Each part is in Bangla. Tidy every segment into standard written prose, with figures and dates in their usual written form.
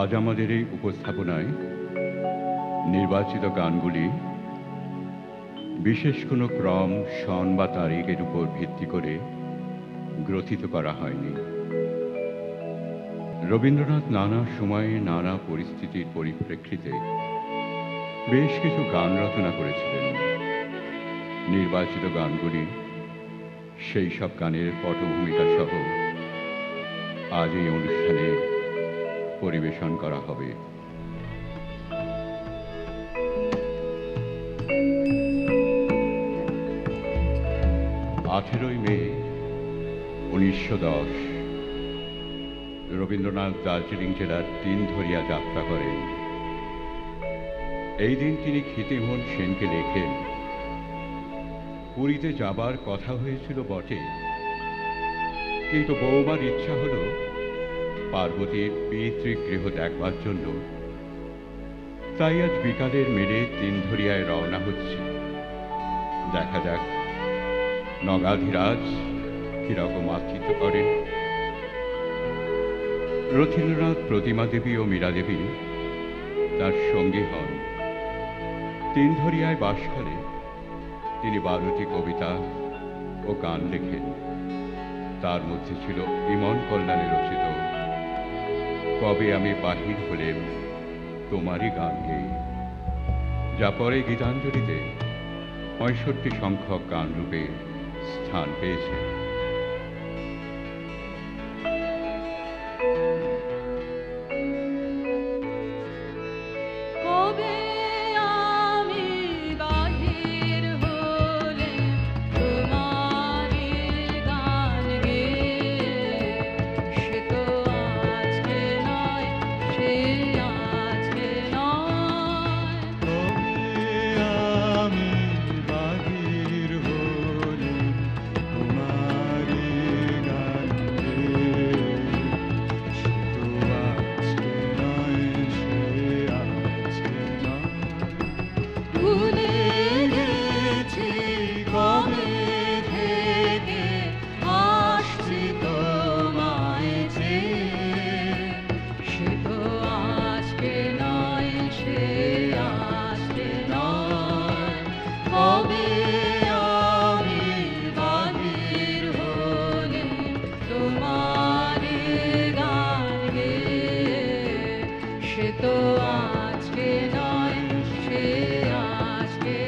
আজ আমাদের এই উপস্থাপনায় নির্বাচিত গানগুলি বিশেষ কোনো ক্রম, সন বা তারিখের উপর ভিত্তি করে গ্রথিত করা হয়নি। রবীন্দ্রনাথ নানা সময়ে নানা পরিস্থিতির পরিপ্রেক্ষিতে বেশ কিছু গান রচনা করেছিলেন। নির্বাচিত গানগুলি সেই সব গানের পটভূমিকা সহ আজ এই অনুষ্ঠানে পরিবেশন করা হবে। 18 মে 1910 রবীন্দ্রনাথ দার্জিলিং জেলার তিনধরিয়া যাত্রা করেন। এই দিন তিনি ক্ষিতিমোহন সেনকে লেখেন, পুরীতে যাবার কথা হয়েছিল বটে, কিন্তু বৌমার ইচ্ছা হল পার্বতীর পিতৃগৃহ দেখবার জন্য, তাই আজ বিকালের মেলে তিনধরিয়ায় রওনা হচ্ছে। দেখা যাক নগাধিরাজ কিরকম আতিথ্য করেন। রথীন্দ্রনাথ, প্রতিমা দেবী ও মীরা দেবী তার সঙ্গী হন। তিনধরিয়ায় বাসকালে তিনি 12টি কবিতা ও গান লেখেন। তার মধ্যে ছিল ইমন কল্যাণে রচিত কবে আমি বাহির হলেম তোমারই গান গেয়ে, যা পরে গীতাঞ্জলিতে 65 সংখ্যক গান রূপে স্থান পেয়েছে। সে তো আজকে নয়, সে আজকে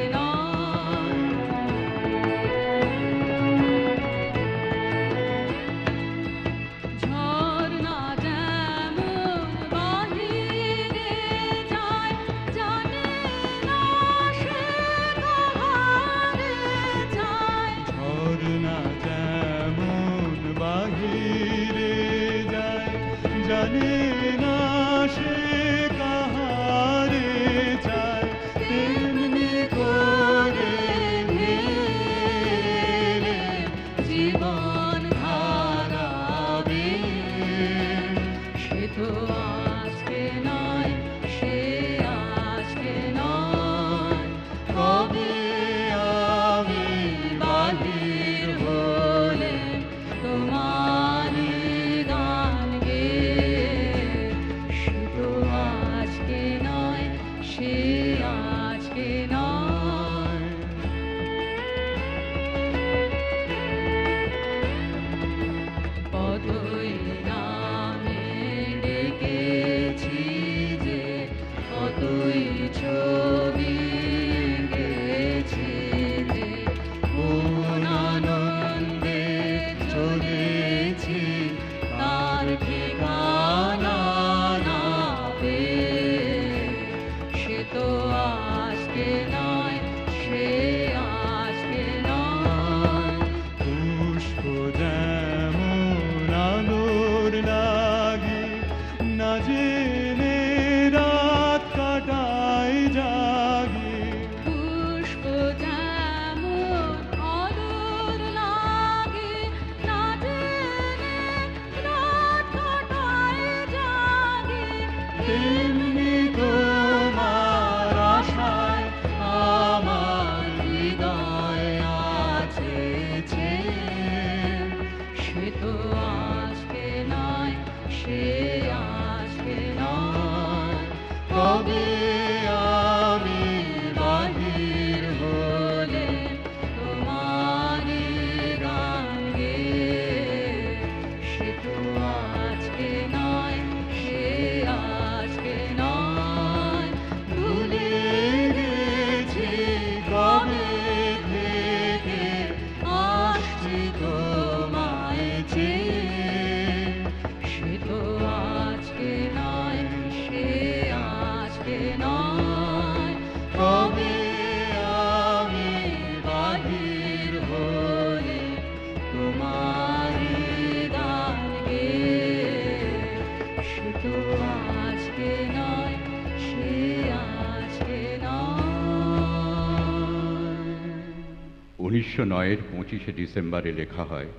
1909-এর 25শে ডিসেম্বরে লেখা হয়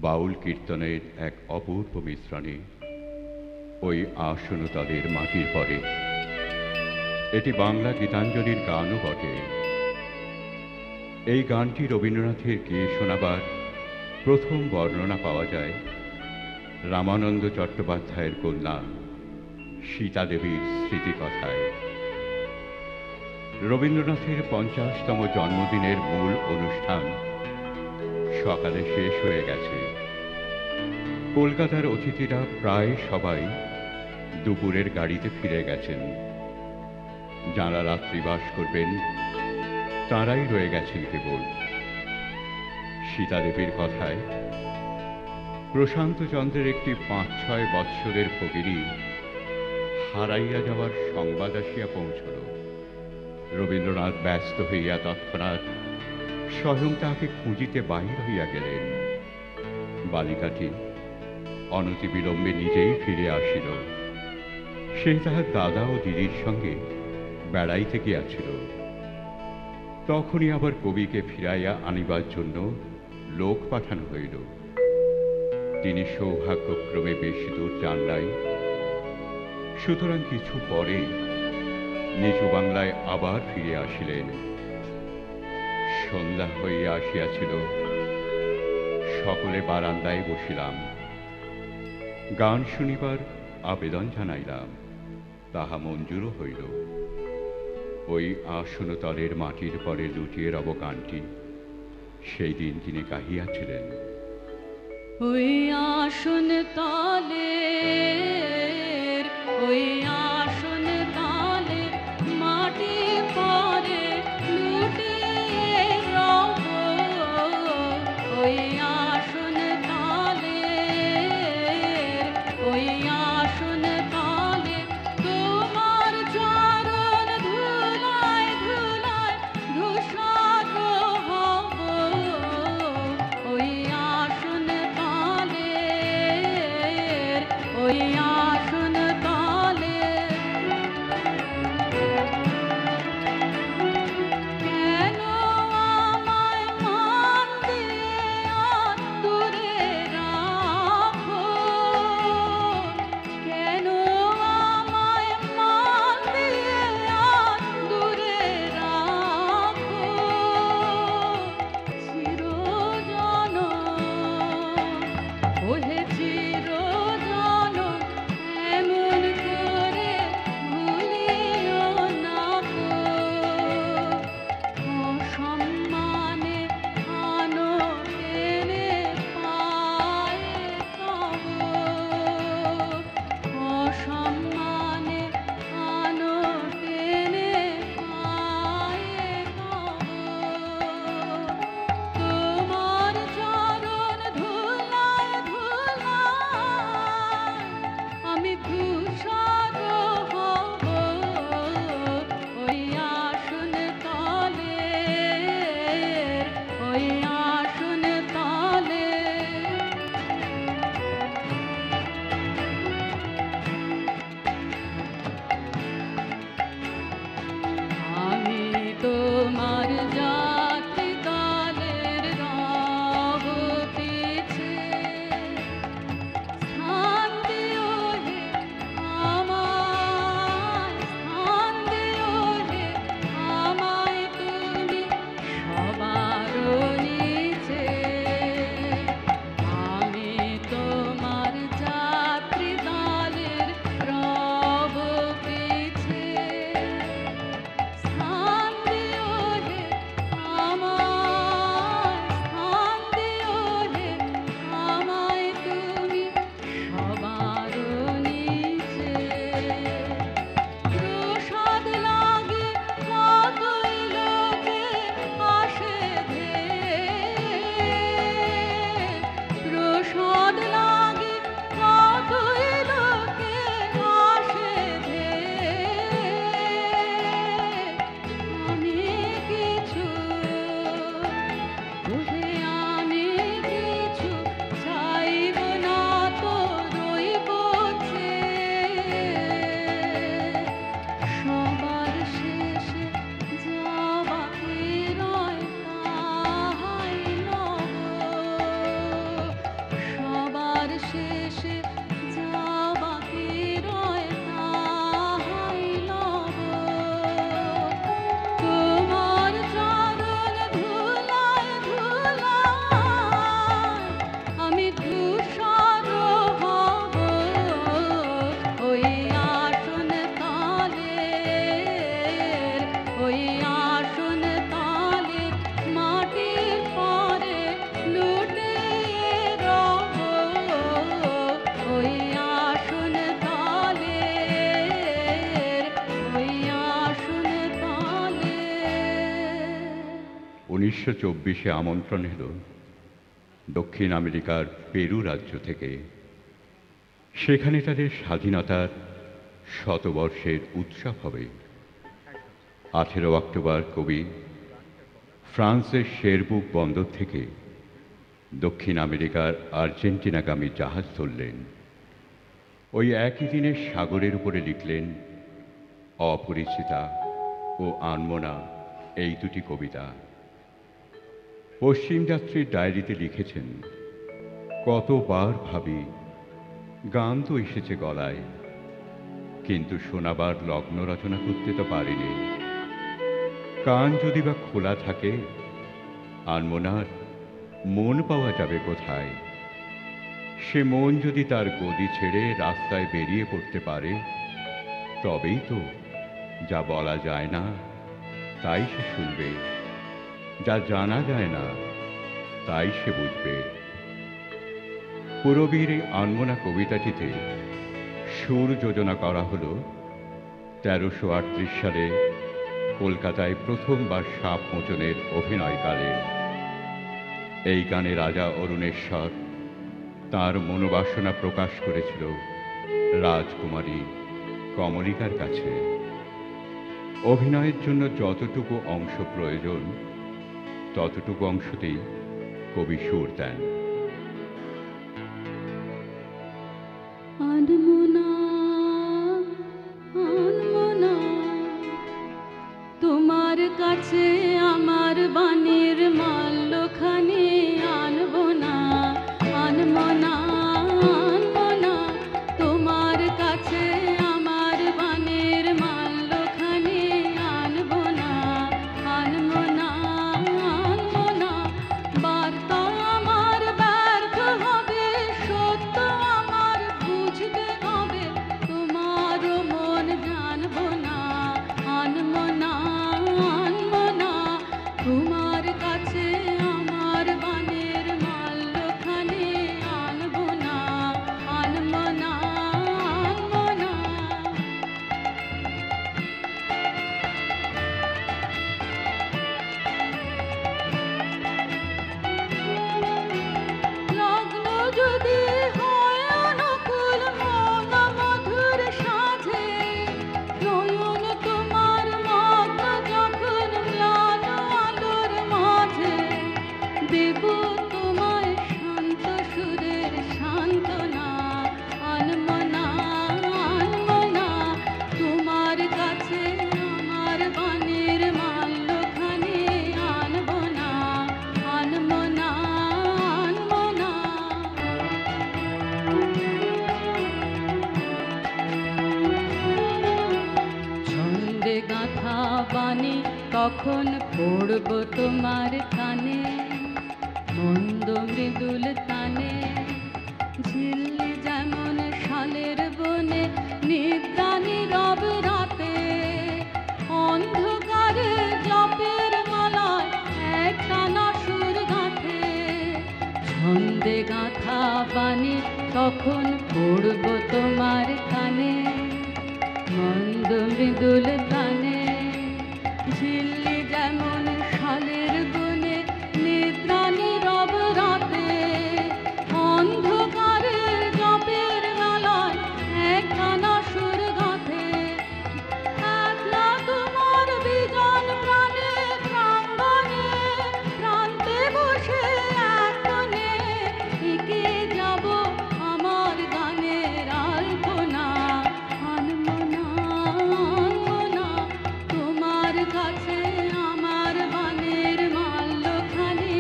বাউল কীর্তনের এক অপূর্ব মিশ্রণে ওই আসনতলের মাটির পরে। এটি বাংলা গীতাঞ্জলির গানও বটে। এই গানটি রবীন্দ্রনাথের গেয়ে শোনাবার প্রথম বর্ণনা পাওয়া যায় রামানন্দ চট্টোপাধ্যায়ের কন্যা সীতা দেবীর স্মৃতিকথায়। রবীন্দ্রনাথের 50তম জন্মদিনের মূল অনুষ্ঠান সকালে শেষ হয়ে গেছে। কলকাতার অতিথিরা প্রায় সবাই দুপুরের গাড়িতে ফিরে গেছেন। যাঁরা রাত্রিবাস করবেন তাঁরাই রয়ে গেছেন কেবল। সীতা দেবীর কথায় প্রশান্তচন্দ্রের একটি 5-6 বৎসরের ভগিনী হারাইয়া যাওয়ার সংবাদ আসিয়া পৌঁছল। রবীন্দ্রনাথ ব্যস্ত হইয়া তৎক্ষণাৎ স্বয়ং তাহাকে খুঁজিতে বাহির হইয়া গেলেন। বালিকাটি অনতিবিলম্বে নিজেই ফিরে আসিল। সে তাহার দাদা ও দিদির সঙ্গে বেড়াইতে গিয়াছিল। তখনই আবার কবিকে ফিরাইয়া আনিবার জন্য লোক পাঠানো হইল। তিনি সৌভাগ্যক্রমে বেশি দূর যান নাই। সুতরাং কিছু পরে নিচু বাংলায় আবার ফিরে আসিলেন। সন্ধ্যা হইয়া আসিয়াছিল। সকলে বারান্দায় বসিলাম। গান শুনিবার আবেদন জানাইলাম, তাহা মঞ্জুরও হইল। ওই আসনতলের মাটির পরে লুটিয়ে রব গানটি সেই দিন তিনি গাহিয়াছিলেন। ওই আসনতলে, ওই আসনতলে মাটি পরে লুটিয়ে রব, ওই আসনতলে, ওই আসনতলে তোমার চরণ ধুলায় ধুলায় ধূসর হব, ওই আসনতলে, ওই আসনতলে 1924 আমন্ত্রণ এলো দক্ষিণ আমেরিকার পেরু রাজ্য থেকে। সেখানে তাদের স্বাধীনতার শতবর্ষের উৎসব হবে। 18 অক্টোবর কবি ফ্রান্সের শেরবুক বন্দর থেকে দক্ষিণ আমেরিকার আর্জেন্টিনাগামী জাহাজ ধরলেন। ওই একই দিনে সাগরের উপরে লিখলেন অপরিচিতা ও আনমনা এই দুটি কবিতা। পশ্চিম যাত্রীর ডায়েরিতে লিখেছেন, কতবার ভাবি গান তো এসেছে গলায়, কিন্তু শোনাবার লগ্ন রচনা করতে তো পারিনি। কান যদি বা খোলা থাকে, আনমনার মন পাওয়া যাবে কোথায়? সে মন যদি তার গদি ছেড়ে রাস্তায় বেরিয়ে পড়তে পারে, তবেই তো যা বলা যায় না তাই সে শুনবে, যা জানা যায় না তাই সে বুঝবে। পুরবীর আনমনা কবিতাটিতে সুর যোজনা করা হলো 1338 সালে কলকাতায় প্রথমবার সাপ মোচনের অভিনয়কালে। এই গানে রাজা অরুণেশ্বর তার মনোবাসনা প্রকাশ করেছিল রাজকুমারী কমলিকার কাছে। অভিনয়ের জন্য যতটুকু অংশ প্রয়োজন ততটুকু অংশতেই কবি সুর দেন। আনমনা আনমনা তোমার কাছে আমার বাণীর মাল্যখানি আনবো না। আনমনা আনমনা তোমার কাছে আমার বাণীর মাল্যখানি আনবো না। আনমনা আনমনা বার্তা আমার ব্যর্থ হবে, সত্য আমার বুঝতে হবে, তোমারও মন জানবো না। আনমনা আনমনা তোমার কাছে আমার বাণীর মাল্যখানি আনবো না। আনমনা আনমনা লগ্ন যদি হয় অনুকূল মন মধুর সাজে, নয়ন তোমার মগ্ন যখন ম্লান আলোর মাঝে, দেব তোমায় শান্ত সুরের সান্ত্বনা। আনমনা আনমনা তোমার কাছে আমার বাণীর মাল্যখানি আনবো না। আনমনা আনমনা ছন্দে গাঁথা বাণী কখন পড়ব তোমার কানে, মন্দ মৃদুল তানে, ঝিল্লি যেমন শালের বনে, নিদ্রা নীরব রাতে, অন্ধকারে জপের মালায় একটানা সুর গাঁথে। ছন্দে গাঁথা বাণী কখন পড়ব তোমার কানে, মন্দ মৃদুল তানে, ঝিল্লি যেমন শালের বনে, নিদ্রা নীরব রাতে, অন্ধকারের জপের মেলায় একটানা সুর গাঁথে। একলা তোমার বিজন প্রাণে প্রাঙ্গণে, প্রান্তে বসে এক কোণে এঁকে যাব আমার গানের আলপনা। আনমনা আনমনা তোমার কাছে আমার বাণীর মাল্যখানি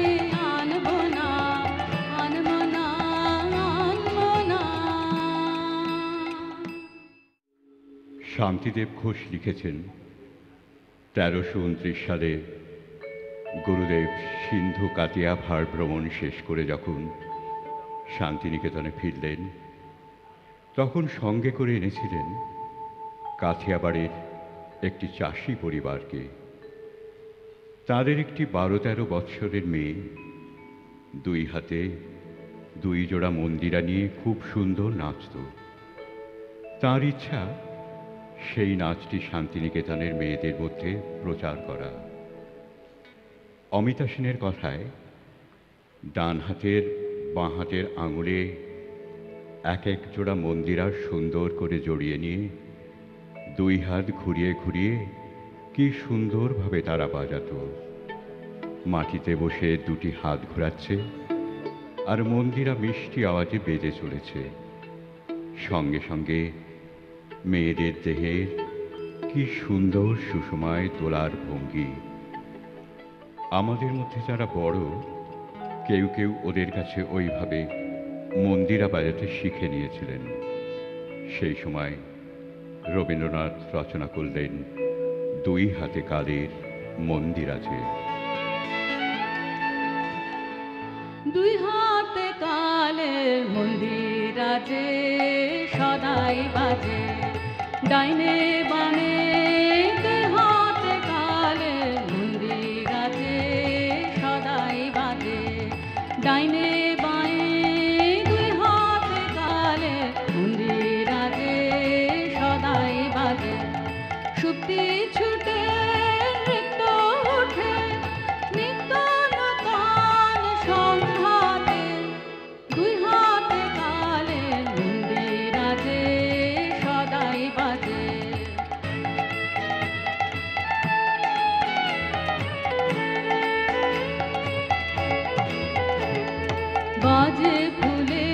আনবো না। আনমনা আনমনা শান্তিদেব ঘোষ লিখেছেন, 1329 সালে গুরুদেব সিন্ধু কাতিয়া ভার ভ্রমণ শেষ করে যখন শান্তিনিকেতনে ফিরলেন, তখন সঙ্গে করে এনেছিলেন কাথিয়াবাড়ির একটি চাষি পরিবারকে। তাদের একটি 12-13 বৎসরের মেয়ে, দুই হাতে দুই জোড়া মন্দিরা নিয়ে খুব সুন্দর নাচত। তার ইচ্ছা সেই নাচটি শান্তিনিকেতনের মেয়েদের মধ্যে প্রচার করা। 1329 সালে 12 বছরের মেয়ে শান্তিনিকেতনে এসে 1329 সালে 12 বছরের মেয়ে শান্তিনিকেতনে অমিতা সেনের কথায় ডান হাতের বাঁ হাতের আঙুলে এক এক জোড়া মন্দিরা সুন্দর করে জড়িয়ে নিয়ে দুই হাত ঘুরিয়ে ঘুরিয়ে কি সুন্দরভাবে তারা বাজাতো। মাটিতে বসে দুটি হাত ঘোরাচ্ছে আর মন্দিরা মিষ্টি আওয়াজে বেজে চলেছে। সঙ্গে সঙ্গে মেয়েদের দেহের কি সুন্দর সুষমায় তোলার ভঙ্গি। আমাদের মধ্যে যারা বড়, কেউ কেউ ওদের কাছে ওইভাবে মন্দিরা বাজাতে শিখে নিয়েছিলেন। সেই সময় রবীন্দ্রনাথ রচনা করলেন দুই হাতে কালের মন্দিরাজে। দুই হাতে কালের মন্দিরাজে সদাই বাজে, ডাইনে বামে দুই হাতে কালের মন্দিরাজে সদাই বাজে, ডাইনে বাঁয়ে দুই হাতে কালের মন্দিরাজে সদাই বাজে। সুপ্তি ছুটে নৃত্য ওঠে, নিত্য নূতন সংঘাতে, দুই হাতে কালের মন্দিরাজে সদাই বাজে। বাজে ফুলে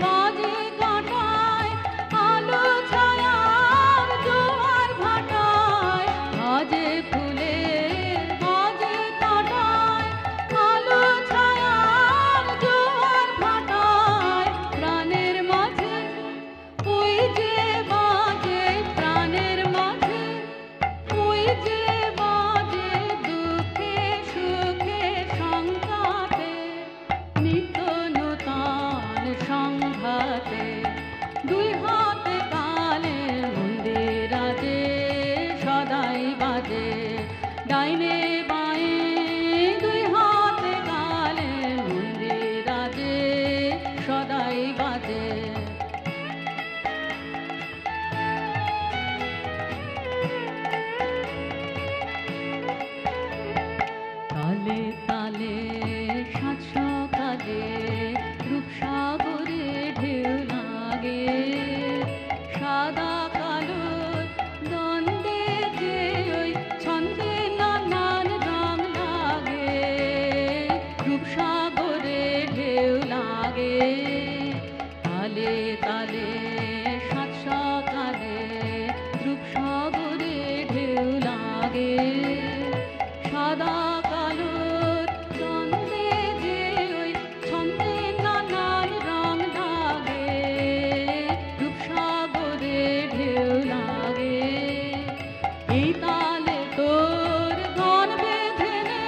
বাজে কাঁটায়, আলো ছায়ার জোয়ার ভাটায়, বাজে ফুলে বাজে কাঁটায়, আলো ছায়ার জোয়ার ভাটায়, প্রাণের মাঝে ওই যে বাজে, প্রাণের মাঝে ওই যে বাজে, দুঃখে সুখে সংঘাতে, নিত্য নূতন সংঘাতে, দুই হাতে কালের মন্দিরাজে সদাই বাজে, ডাইনে বাঁয়ে দুই হাতে কালের মন্দিরাজে সদাই বাজে। তালে তালে সাত সকালে রূপসাগরে ঢেউ লাগে, সাদা কালো দ্বন্দ্বে যে ওই ছন্দে নানান রং লাগে, রূপসাগরে ঢেউ লাগে। তালে তালে সাত সকালে রূপসাগরে ঢেউ লাগে, সাদা কালো দ্বন্দ্বে যে ওই ছন্দে নানান রং লাগে, রূপসাগরে ঢেউ লাগে। এই তালে তোর গান বেঁধে নে,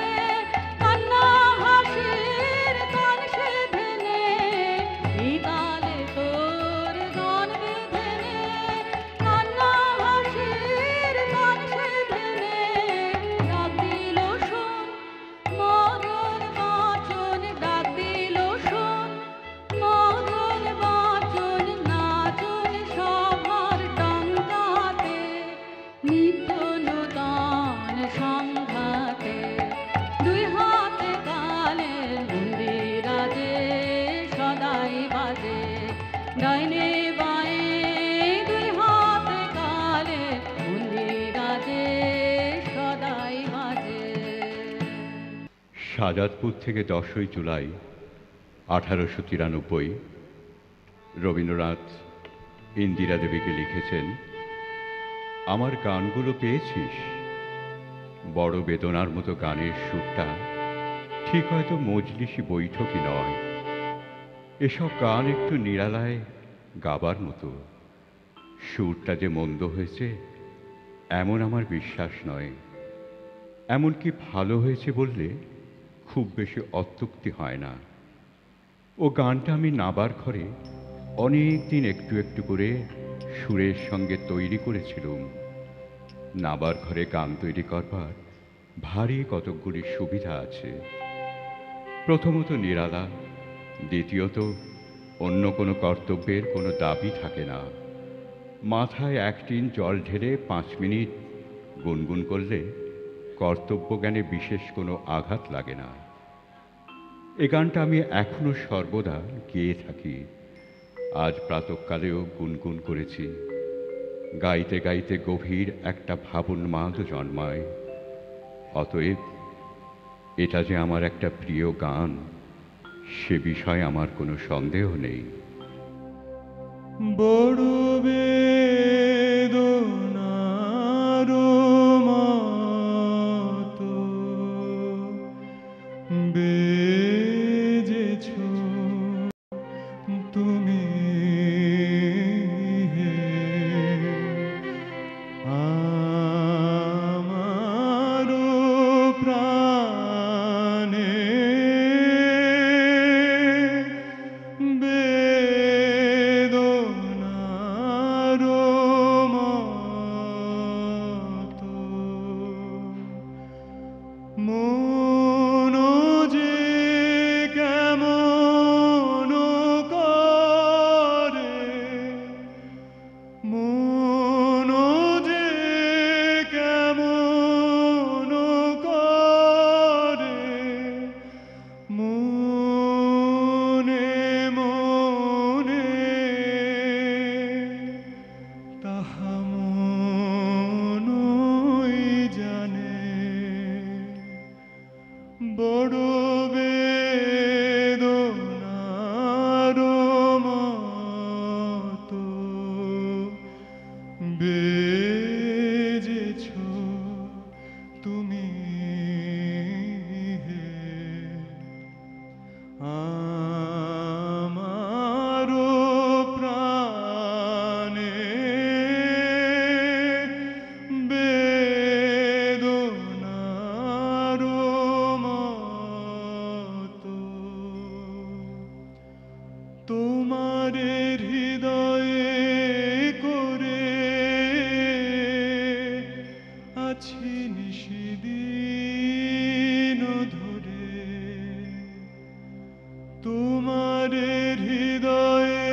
কান্না হাসির গান সেধে নে, এই তালে তোর গান বেঁধে নে, কান্না হাসির গান সেধে নে। ডাক দিল শোন মরণ বাঁচন, ডাক দিল শোন মরণ বাঁচন, নাচন সভার টঙ্কাতে, নিত্য নূতন সংঘাতে, দুই হাতে কালের মন্দিরাজে সদাই বাজে, ডাইনে বাঁয়ে দুই হাতে কালের মন্দিরাজে সদাই বাজে। শাহজাদপুর থেকে 10ই জুলাই 1893 রবীন্দ্রনাথ ইন্দিরা দেবীকে লিখেছেন, আমার গানগুলো পেয়েছিস? বড় বেদনার মতো গানের সুরটা ঠিক হয়তো মজলিসি বৈঠকই নয়। এসব গান একটু নিরালায় গাবার মতো। সুরটা যে মন্দ হয়েছে এমন আমার বিশ্বাস নয়। এমনকি ভালো হয়েছে বললে খুব বেশি অত্যুক্তি হয় না। ও গানটা আমি নাবার ঘরে অনেক দিন একটু একটু করে সুরের সঙ্গে তৈরি করেছিলুম। নাবার ঘরে গান তৈরি করবার ভারী কতকগুলি সুবিধা আছে। প্রথমত নিরালা, দ্বিতীয়ত অন্য কোনো কর্তব্যের কোনো দাবি থাকে না। মাথায় 1 টিন জল ঢেলে 5 মিনিট গুনগুন করলে কর্তব্যজ্ঞানে বিশেষ কোনো আঘাত লাগে না। এ গানটা আমি এখনো সর্বদা গেয়ে থাকি। আজ প্রাতঃকালেও গুনগুন করেছি। গাইতে গাইতে গভীর একটা ভাবোন্মাদ জন্মায়। অতএব এটা যে আমার একটা প্রিয় গান, সে বিষয়ে আমার কোনো সন্দেহ নেই। বড় বেদনার মতো বেজেছ তুমি হে আমার প্রাণে বেদনার মতো মন যে কেমন করে, মন যে কেমন করে, মনে মনে তাহা মনই জানে। বড় বেদনার মতো বেজেছ তুমি হে আমার প্রাণে বেদনার মতো। তোমারে হৃদয়ে করে আছি নিশিদিন ধরে, তোমারে হৃদয়ে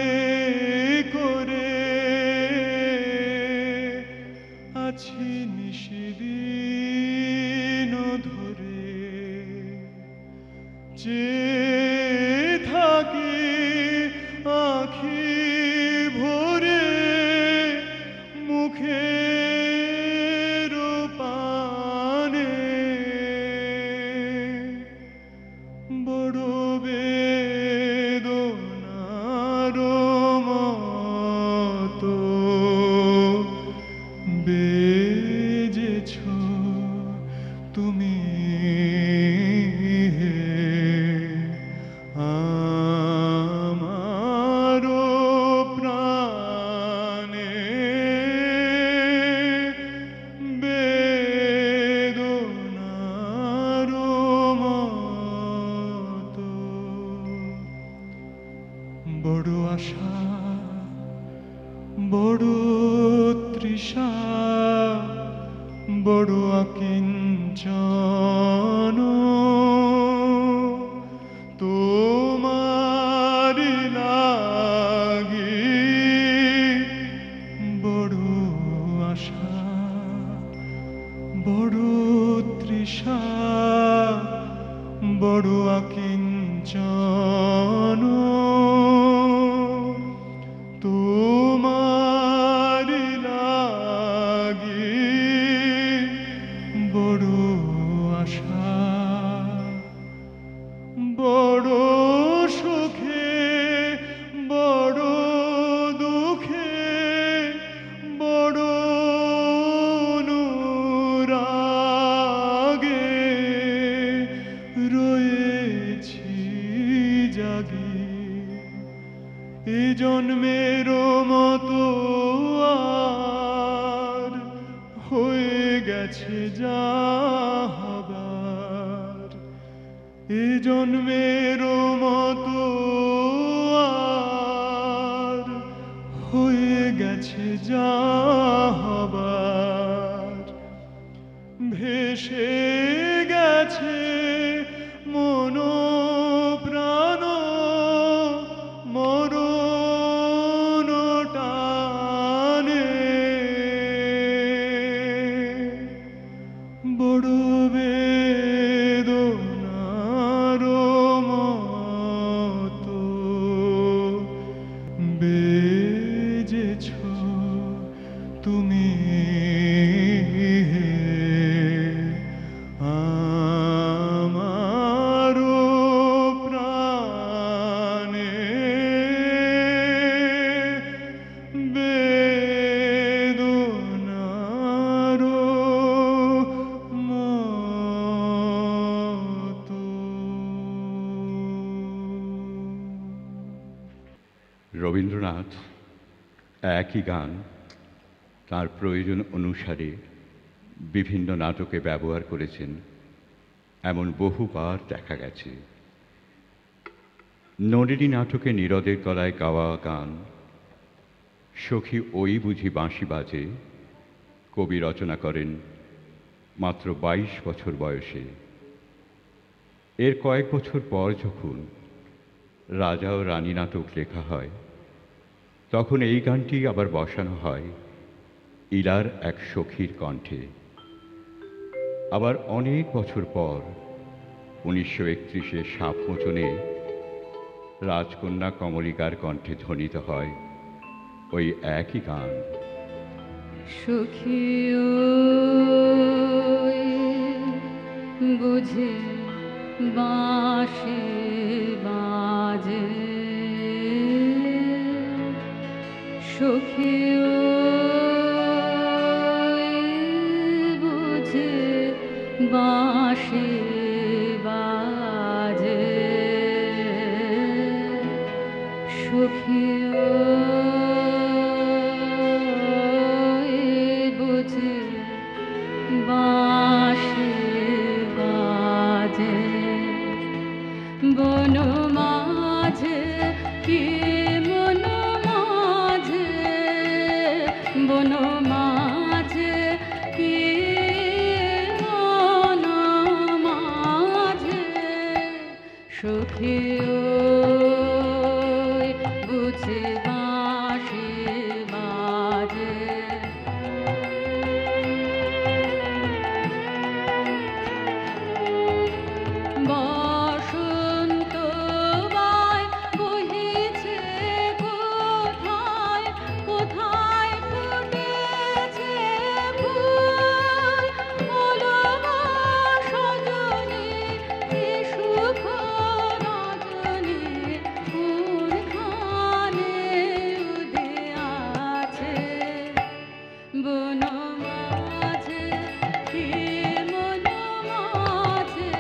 করে আছি নিশিদিন ধরে, চেয়ে থাকি আখি ভরে মুখের পানে। বড় বেদনার মতো বেজেছ তুমি হে আমার প্রাণে বেদনার মতো। বড় আশা বড় তৃষা বড় আকিঞ্চন তোমারি লাগি। বড় আশা বড় তৃষা বড় আকিঞ্চন তোমারি লাগি। বড় আশা বড় সুখে বড় দুঃখে বড় অনুরাগে রয়েছি জাগি। এ জন্মের মতো আর হয়ে গেছে যা হবার। এ জন্মের মতো আর হয়ে গেছে যা হবার। ভেসে গেছে মন প্রাণ মরণ টানে। বড় রবীন্দ্রনাথ একই গান তার প্রয়োজন অনুসারে বিভিন্ন নাটকে ব্যবহার করেছেন, এমন বহুবার দেখা গেছে। নলিনী নাটকে নীরদের গলায় গাওয়া গান সখী ওই বুঝি বাঁশি বাজে কবি রচনা করেন মাত্র 22 বছর বয়সে। এর কয়েক বছর পর যখন রাজা ও রানী নাটক লেখা হয়, তখন এই গানটি আবার বসানো হয় ইলার এক সখীর কণ্ঠে। আবার অনেক বছর পর 1931-এ সাপমোচনে রাজকন্যা কমলিকার কণ্ঠে ধ্বনিত হয় ওই একই গান। সখী বুঝে বাঁশি বাজে, সখী বুঝে বাঁশি বাজে, সখী বুঝে বাঁশি বাজে, বন মাঝে কি মন মাঝে, বন মাঝে কি মন মাঝে, সখী বুঝে বাঁশি বাজে। বসন্ত বায় বহিছে কোথায়, কোথায় ফুটেছে ফুল, ওলমা সজনী কি সুখ রজনী, কোনখানে উদিয়াছে, বন মাঝে কি মন মাঝে,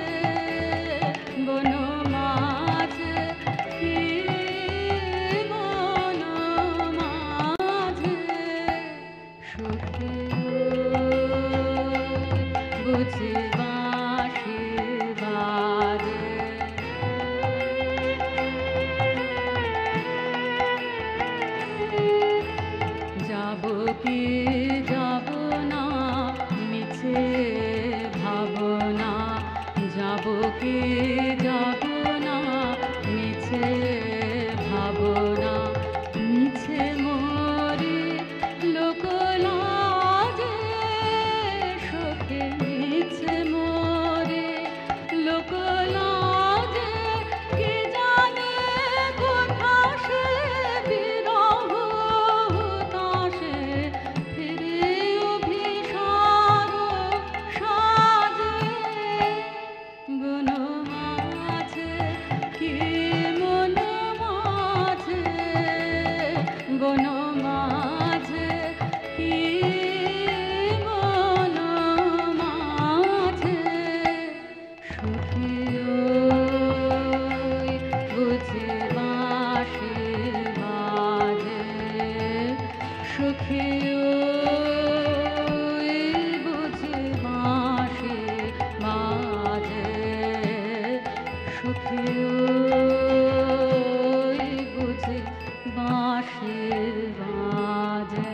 বন মাঝে কি মন মাঝে, সখী বুঝে বাঁশি বাজে। যাব কি যাব না মিছে ভাবনা, যাব কি যাব না মিছে ভাবনা, মিছে মরে লোক লাজে, সখী মিছে মরে লোক লাজে, কে জানে কোথা সে বিরহ হুতাশে, ফিরে অভিসার সাজে, বন মাঝে কি মন মাঝে, বন মাঝে কি মন মাঝে, সখী বুঝে বাঁশি বাজে, সখী বুঝে বাঁশি বাজে, সখী বুঝে বাঁশি বাজে।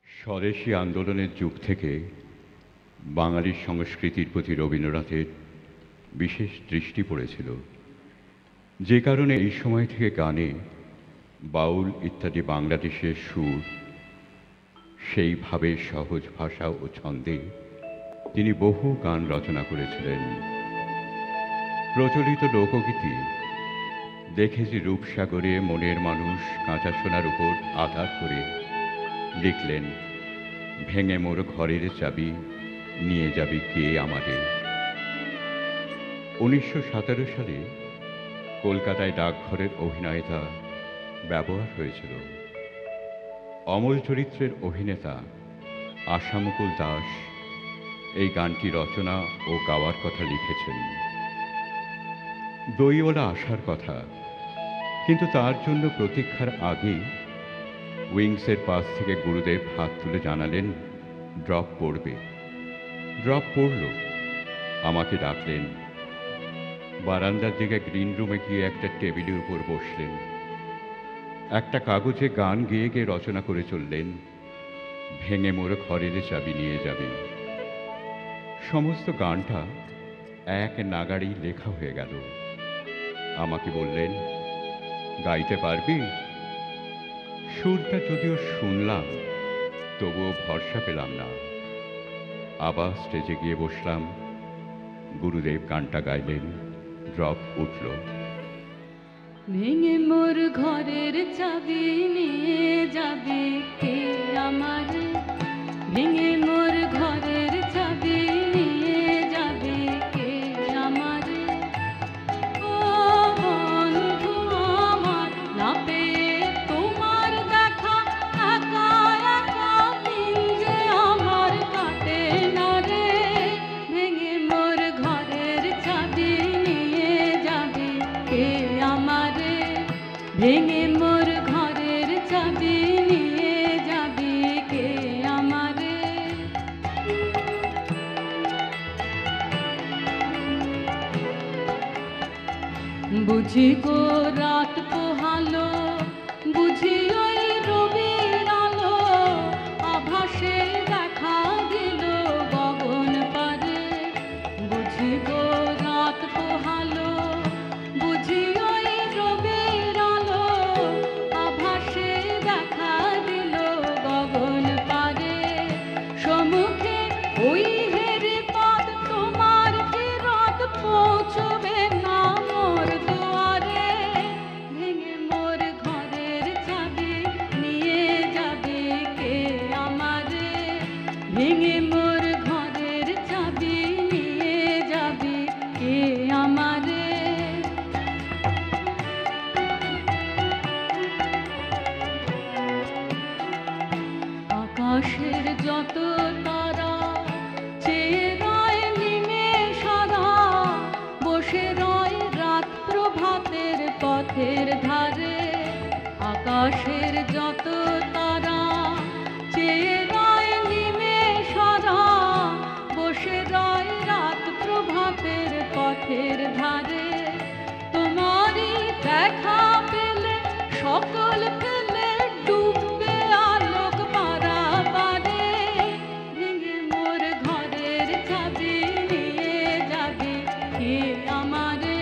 স্বদেশী আন্দোলনের যুগ থেকে বাঙালির সংস্কৃতির প্রতি রবীন্দ্রনাথের বিশেষ দৃষ্টি পড়েছিল, যে কারণে এই সময় থেকে গানে বাউল ইত্যাদি বাংলাদেশের সুর সেইভাবে সহজ ভাষা ও ছন্দে তিনি বহু গান রচনা করেছিলেন। প্রচলিত লোকগীতি দেখেছি রূপসাগরে মনের মানুষ কাঁচা সোনার উপর আধার করে লিখলেন, ভেঙে মোর ঘরের চাবি নিয়ে যাবি কে আমাদের। 1917 সালে কলকাতায় ডাকঘরের অভিনয়তা ব্যবহার হয়েছিল। অমল চরিত্রের অভিনেতা আশামুকুল দাস এই গানটি রচনা ও গাওয়ার কথা লিখেছেন। দইওয়ালা আসার কথা কিন্তু তার জন্য প্রতীক্ষার আগেই উইংসের পাশ থেকে গুরুদেব হাত তুলে জানালেন ড্রপ পড়বে। ড্রপ পড়ল। আমাকে ডাকলেন। বারান্দার দিকে গ্রিন রুমে গিয়ে একটা টেবিলের উপর বসলেন। একটা কাগজে গান গেয়ে গেয়ে রচনা করে চললেন, ভেঙে মোর ঘরের চাবি নিয়ে যাবে। সমস্ত গানটা এক নাগাড়েই লেখা হয়ে গেল। আমাকে বললেন, গাইতে পারবি? সুরটা যদিও শুনলাম, তবুও ভরসা পেলাম না। আবার স্টেজে গিয়ে বসলাম। গুরুদেব গানটা গাইলেন, ড্রপ উঠল। ভেঙে মোর ঘরের চাবি নিয়ে যাবে কে আমার? ভেঙে মোর ঘরের চাবি নিয়ে যাবে কে আমার? ও বন্ধু আমার, না পেয়ে তোমার দেখা, একা একা দিন যে আমার কাটে না রে। ভেঙে মোর ঘরের চাবি নিয়ে যাবে কে আমারে? ভেঙে মোর ঘরের চাবি নিয়ে যাবে কে আমারে? বুঝি গো রাত পোহালো, বুঝি ওই রবির আলো, আভাসে দেখা দিল গগন পারে। বুঝি গো রাত পোহালো, বুঝি ওই রবির আলো, আভাসে দেখা দিল গগন পারে। সম্মুখে ওই হেরি পথ, তোমার কি রাত পৌঁছবে না মোর দুয়ারে? ভেঙে মোর ঘরের চাবি নিয়ে যাবে কে আমারে? ভেঙে মোর ঘরের চাবি নিয়ে যাবে কে আমারে? আকাশের যত তারা চেয়ে রয় নিমেষারা, বসে রয় রাত প্রভাতের পথের ধারে। আকাশের যত তারা চেয়ে রয় নিমেষারা, বসে রয় রাত প্রভাতের পথের ধারে। তোমারই দেখা পেলে সকল পেলে ডুববে আলোক পারাবারে। ভেঙে মোর ঘরের চাবি নিয়ে যাবে কে আমারে?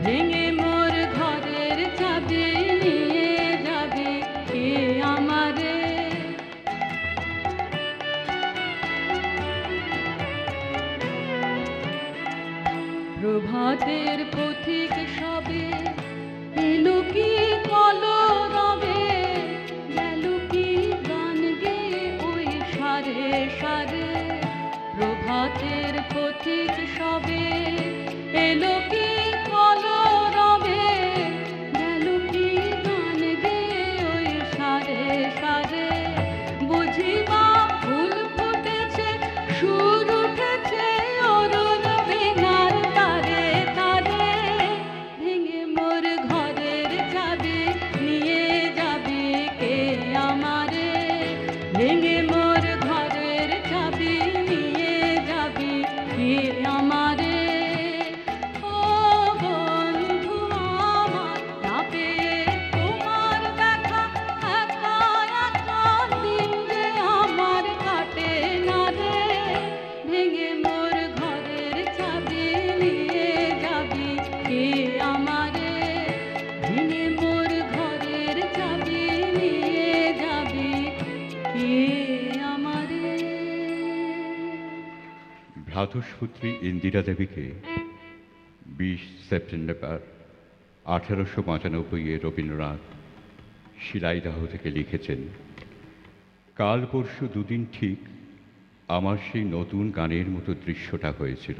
ভেঙে মোর ঘরের চাবি নিয়ে যাবে কে আমারে? প্রভাতের পথিক সবে এলো কি কলরবে, গেল কি গান গেয়ে ওই সারে সারে। প্রভাতের পথিক সবে এলো কি কলরবে, গেল কি গান গেয়ে ওই সারে সারে। বুঝিবা ফুল ফুটেছে, সুর উঠেছে অরুণ বীণার তারে তারে। ভেঙে মোর ঘরের চাবি নিয়ে যাবে কে আমারে? ভেঙে মোর ঘরের চাবি নিয়ে যাবে কে আমারে? ও বন্ধু আমার, না পেয়ে তোমার দেখা, একা একা দিন যে আমার কাটে না রে। ভেঙে মোর ঘরের চাবি নিয়ে যাবে কে আমারে? ভেঙে মোর ঘরের চাবি নিয়ে যাবে কে আমারে? ভ্রাতুষ্পুত্রী ইন্দিরা দেবীকে 20 সেপ্টেম্বর 1895 রবীন্দ্রনাথ শিলাইদহ থেকে লিখেছেন, কাল পরশু দুদিন ঠিক আমার সেই নতুন গানের মতো দৃশ্যটা হয়েছিল।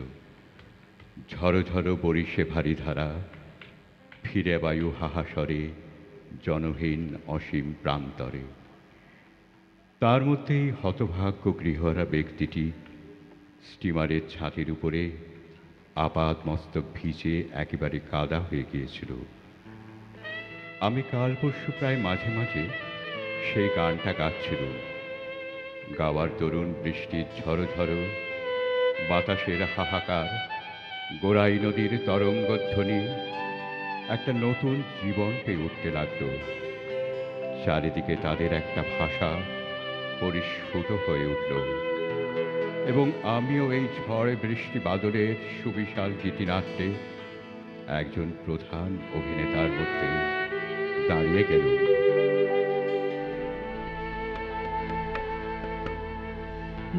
ঝড়ো ঝড়ো বরিশে ভারী ধারা, ফিরে বায়ু হাহাসরে, জনহীন অসীম প্রান্তরে। তার মধ্যেই হতভাগ্য গৃহহারা ব্যক্তিটি স্টিমারের ছাদের উপরে আপাদ মস্তক ভিজে একেবারে কাদা হয়ে গিয়েছিল। আমি কাল পরশু প্রায় মাঝে মাঝে সেই গানটা গাচ্ছিল। গাওয়ার দরুন বৃষ্টির ঝড়ো ঝড়ো, বাতাসের হাহাকার, গোড়াই নদীর তরঙ্গধ্বনি একটা নতুন জীবন পেয়ে উঠতে লাগলো। চারিদিকে তাদের একটা ভাষা পরিস্ফুট হয়ে উঠল, এবং আমিও এই ঝড় বৃষ্টি বাদলের সুবিশাল গীতিনাট্যে একজন প্রধান অভিনেতার মধ্যে দাঁড়িয়ে গেল।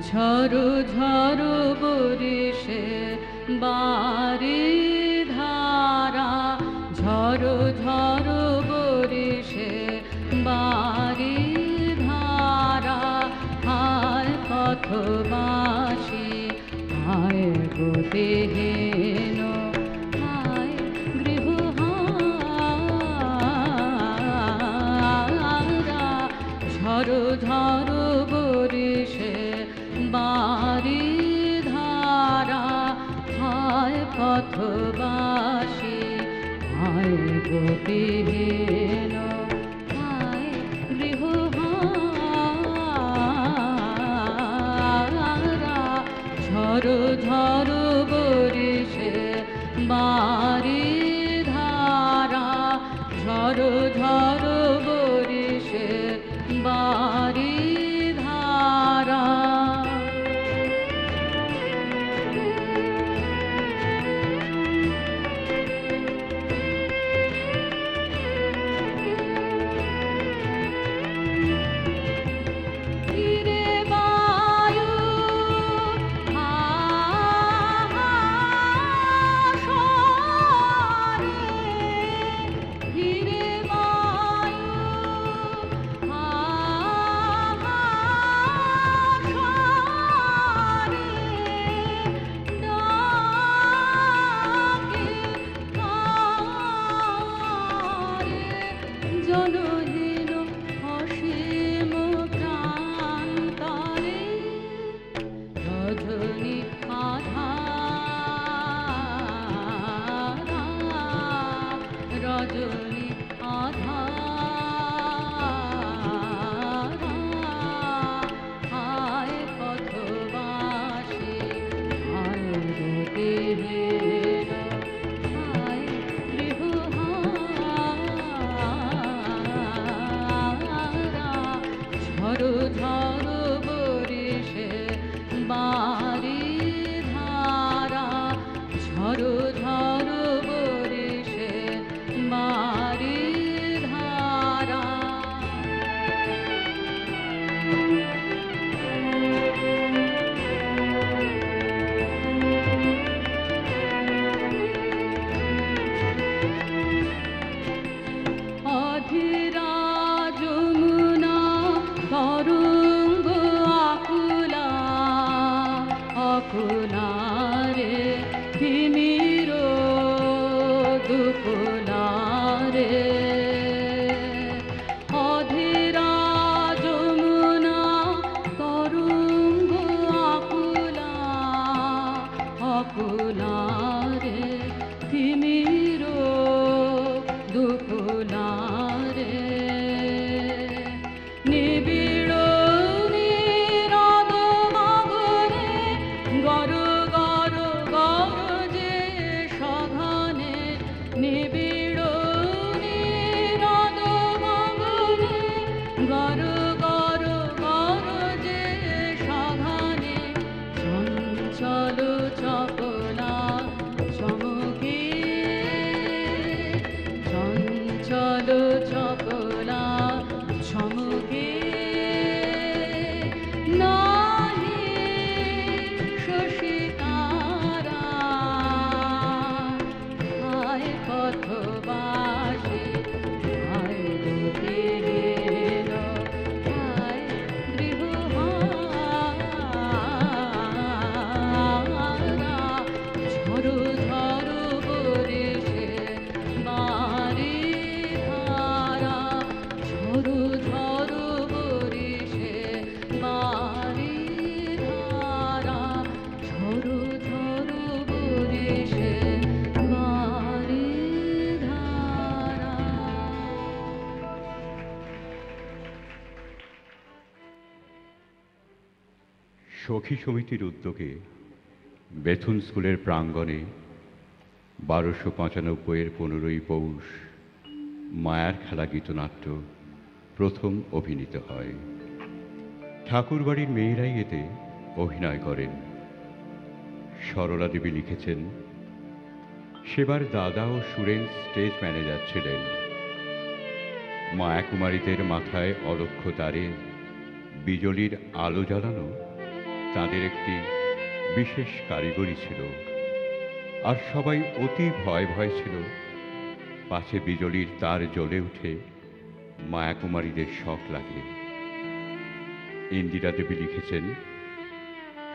ঝড়ো ঝড়ো বরিশে বারি ধারা, ঝড়ো ঝড়ো বরিশে বারি ধারা, হায় পথবাসী হায় গতিহীন, হায় গৃহহারা, ঝড়ো ঝড়ো বরিশে বারি ধারা, হায় পথবাসী হায় গতিহীন, হায় গৃহহারা, ঝড়ো ঝড়ো বরিশে বারি ধারা, ঝড়ো ঝড়ো বরিশে বারি ধারা। হিরে বায়ু হাসরে, হিরে বায়ু হাসরে, ডাকে কারে, জনহীন অসীম প্রান্তরে, রজনী আধারা, রজনী আধারা, হায় পথবাসী হায় গতিহীন, হায় গৃহহারা, ঝড়ো ঝড়ো বরিশে বারি ধারা, ঝড়ো ঝড়ো বরিশে বারি ধারা। অধীরা যমুনা তরঙ্গ আকুলা, আকুলা রে তিমির দুকুলা রে, অধীরা যমুনা তরঙ্গ আকুলা, আকুলা রে তিমির দুকুলা রে, নিবিড় নীরদ গগনে গর গর গরজে সঘনে, নিবিড় নীরদ গগনে গর গর গরজে সঘনে, চঞ্চল চপলা চমকে, চঞ্চল চপলা চমকে, নাহি শশিকারা, হায় পথবাসী হায় গতিহীন, হায় গৃহহারা, সখী সমিতির উদ্যোগে বেথুন স্কুলের প্রাঙ্গণে 1295-এর 15ই পৌষ মায়ার খেলা গীতনাট্য প্রথম অভিনীত হয়। ঠাকুরবাড়ির মেয়েরাই এতে অভিনয় করেন। সরলা দেবী লিখেছেন, সেবার দাদা ও সুরেন স্টেজ ম্যানেজার ছিলেন। মায়াকুমারীদের মাথায় অলক্ষ তারে বিজলির আলো জ্বালানো তাদের একটি বিশেষ কারিগরি ছিল। আর সবাই অতি ভয় ভয় ছিল, পাছে বিজলির তার জ্বলে উঠে মায়াকুমারীদের শখ লাগে। ইন্দিরা দেবী লিখেছেন,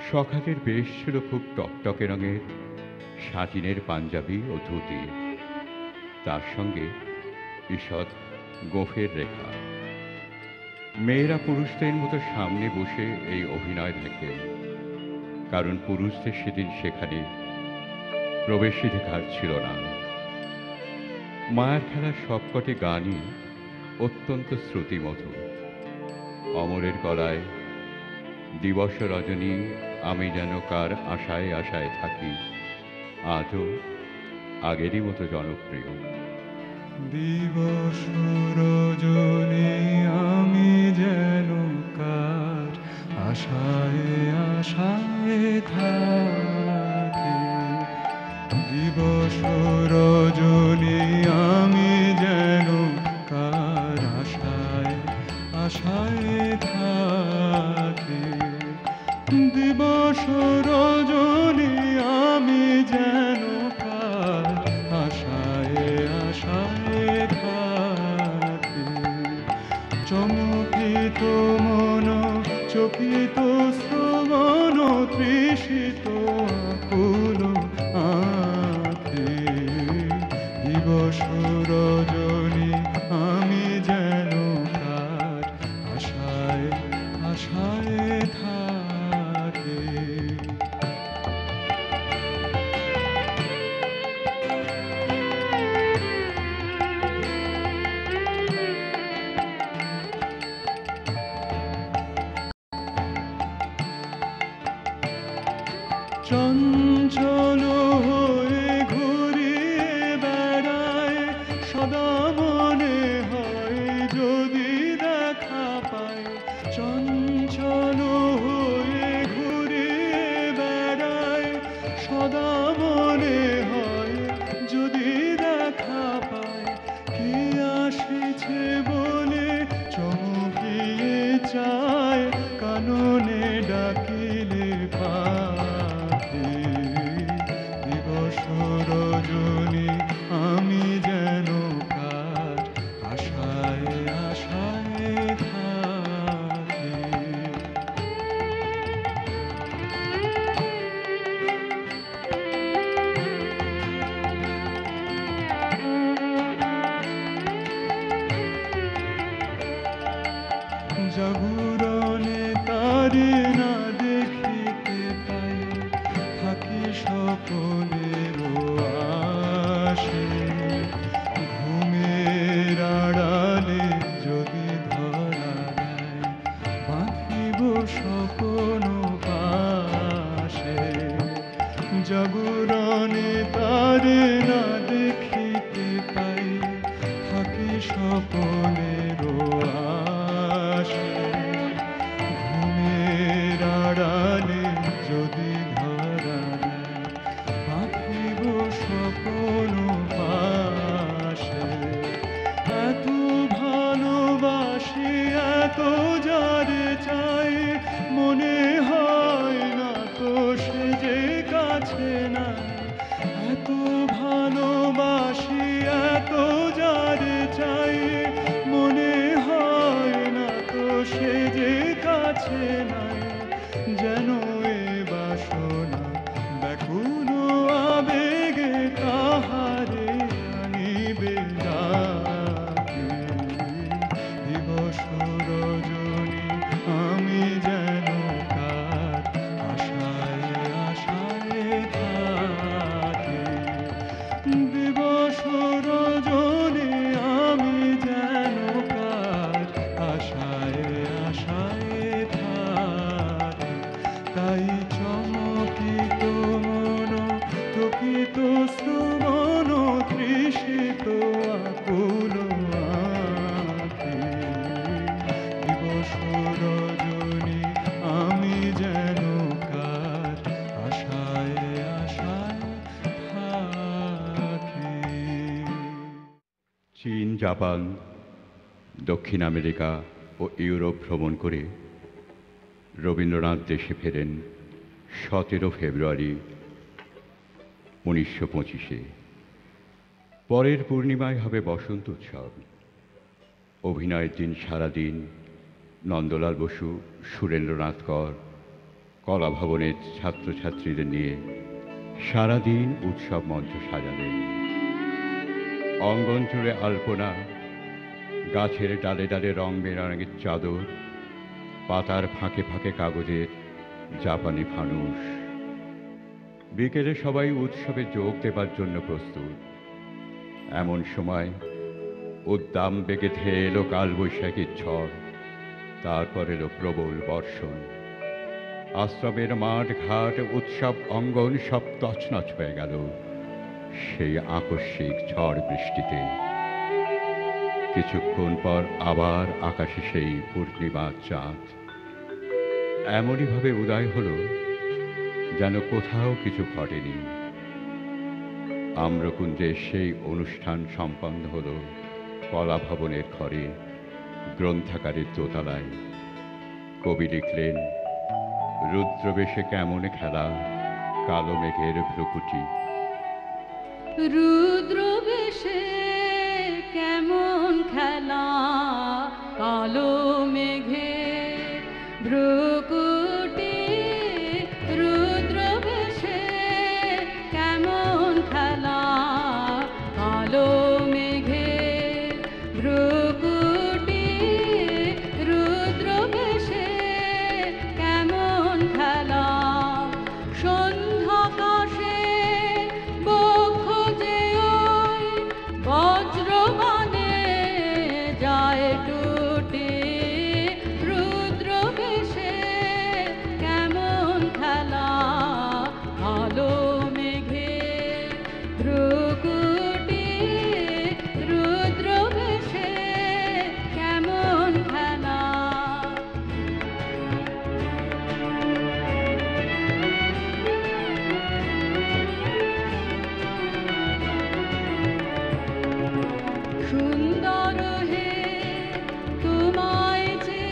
সখাদের বেশ ছিল খুব টকটকে রঙের সাজিনের পাঞ্জাবি ও ধুতি, তার সঙ্গে ঈষৎ গোঁফের রেখা। মেয়েরা পুরুষদের মতো সামনে বসে এই অভিনয় দেখেন, কারণ পুরুষদের সেদিন সেখানে প্রবেশাধিকার ছিল না। মায়ার খেলার সবকটি গানই অত্যন্ত শ্রুতিমধুর। অমরের গলায় দিবস রজনী আমি যেন কার আশায় আশায় থাকি আজও আগেরই মতো জনপ্রিয়। দিবস রজনী আমি যেন কার আশায় আশায় থাকি, দিবস রজনী আমি যেন কার আশায় আশায় থাকি, দিবস রজনী আমি যেন কার আশায় আশায় থাকি, চমকিত মন চকিত শ্রবণ তৃষিত আকুল আঁখি, দিবস রজনী আমি যেন কার আশায় আশায় থাকি। চঞ্চল হয়ে ঘুরিয়ে বেড়ায় সদা মনে হয় যদি দেখা পায়, চঞ্চল হয়ে ঘুরিয়ে বেড়ায় সদা মনে হয় যদি দেখা পায়, কি আসিছে বলে চমকিয়ে চায় কাননে ডাকিলে পাখি, দিবস রজনী আমি যেন কার আশায় আশায় থাকি। জাগরণে তারে না দেখিতে পাই, থাকি স্বপনের আশে, ঘুমের আড়ালে যদি ধরা দেয় বাঁধিব স্বপন পাশে, জাগরণে তারে না দেখিতে পাই, থাকি স্বপনের আশে, ঘুমের আড়ালে যদি ধরা দেয় বাঁধিব স্বপন পাশে, এত ভালোবাসি এত যারে চাই মনে হয় না তো সে যে কাছে নাই, এত ভালোবাসি এত যারে চাই মনে হয় না তো সে যে কাছে নাই, যেন এ বাসনা ব্যাকুল আবেগে কাহারে আনিবে ডাকি, দিবস রজনী আমি যেন কার আশায় আশায় থাকি, জাপান, দক্ষিণ আমেরিকা ও ইউরোপ ভ্রমণ করে রবীন্দ্রনাথ দেশে ফেরেন 17 ফেব্রুয়ারি 1925-এ। পরের পূর্ণিমায় হবে বসন্ত উৎসব। অভিনয়ের দিন সারাদিন নন্দলাল বসু, সুরেন্দ্রনাথ কর, কলাভবনের ছাত্রছাত্রীদের নিয়ে সারাদিন উৎসব মঞ্চ সাজালেন। অঙ্গন জুড়ে আলপনা, গাছের ডালে ডালে রং বেরঙের চাদর, পাতার ফাঁকে ফাঁকে কাগজের জাপানি ফানুস। বিকেলে সবাই উৎসবে যোগ দেবার জন্য প্রস্তুত। এমন সময় উদ্দাম বেগে ধেয়ে এলো কালবৈশাখীর ঝড়, তারপর এলো প্রবল বর্ষণ। আশ্রমের মাঠ ঘাট, উৎসব অঙ্গন সব তছনছ হয়ে গেল সেই আকস্মিক ঝড় বৃষ্টিতে। কিছুক্ষণ পর আবার আকাশে সেই পূর্ণিমার চাঁদ এমনইভাবে উদয় হলো যেন কোথাও কিছু ঘটেনি। আম্রকুঞ্জের সেই অনুষ্ঠান সম্পন্ন হলো কলাভবনের ঘরে, গ্রন্থাগারের দোতলায়। কবি লিখলেন, রুদ্রবেশে কেমন খেলা কালো মেঘের ভ্রুকুটি। রুদ্রবেশে কেমন খেলা কালো মেঘে ভ্রুকুটি। রুদ্রবেশে কেমন খেলা কালো মেঘে ভ্রুকুটি। রুদ্রবেশে কেমন খেলা সন্ধ্যাকাশে বক্ষ যে ওই বজ্রবাণে যায় টুটে। রুদ্রবেশে কেমন খেলা কালো মেঘে ভ্রুকুটি। রুদ্রবেশে কেমন খেলা। সুন্দর হে তোমায় যে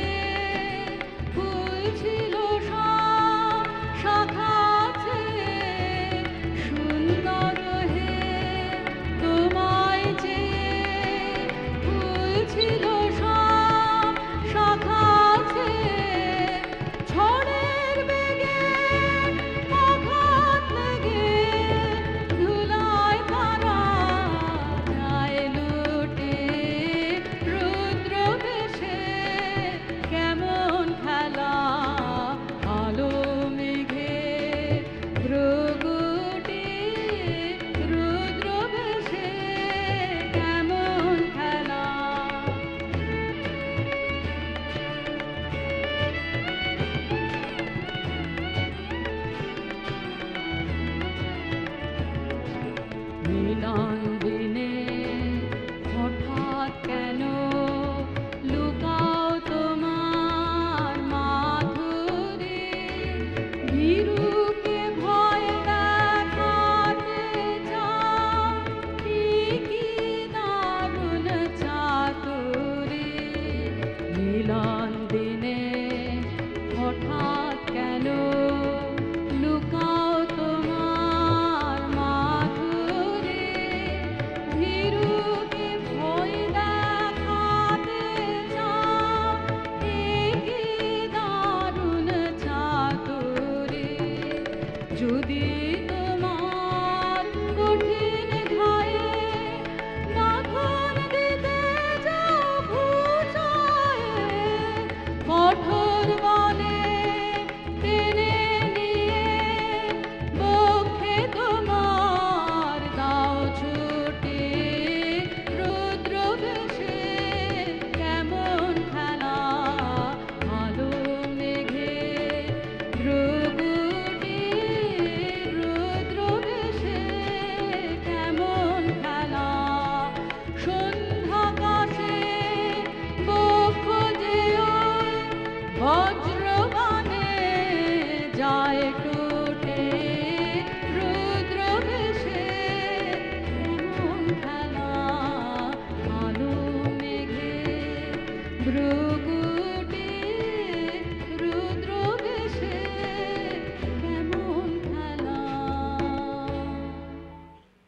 ফুল ছিল সব শাখাছে। সুন্দর হে তোমায় যে ফুল ছিল সব শাখাছে। ঝড়ের বেগে আঘাত লেগে ধুলায় তারা যায় লুটে। রুদ্রবেশে কেমন খেলা কালো মেঘে ভ্রুকুটি। রুদ্রবেশে কেমন খেলা। মিলন দিনে হঠাৎ কেন লুকাও তোমার মাধুরী। ভীরুকে ভয় দেখাতে চাও, কি দারুণ চাতুরী। মিলন দিনে হঠাৎ কেন লুকাও তোমার মাধুরী। ভীরুকে ভয় দেখাতে চাও, কি দারুণ চাতুরী। যদি তোমার কঠিন ঘায়ে বাঁধন দিতে যাও ভুজায়ে, কঠোর বলে টেনে নিয়ে বক্ষে তোমার দাও ছুটে। রুদ্রবেশে কেমন খেলা কালো মেঘে ভ্রুকুটি।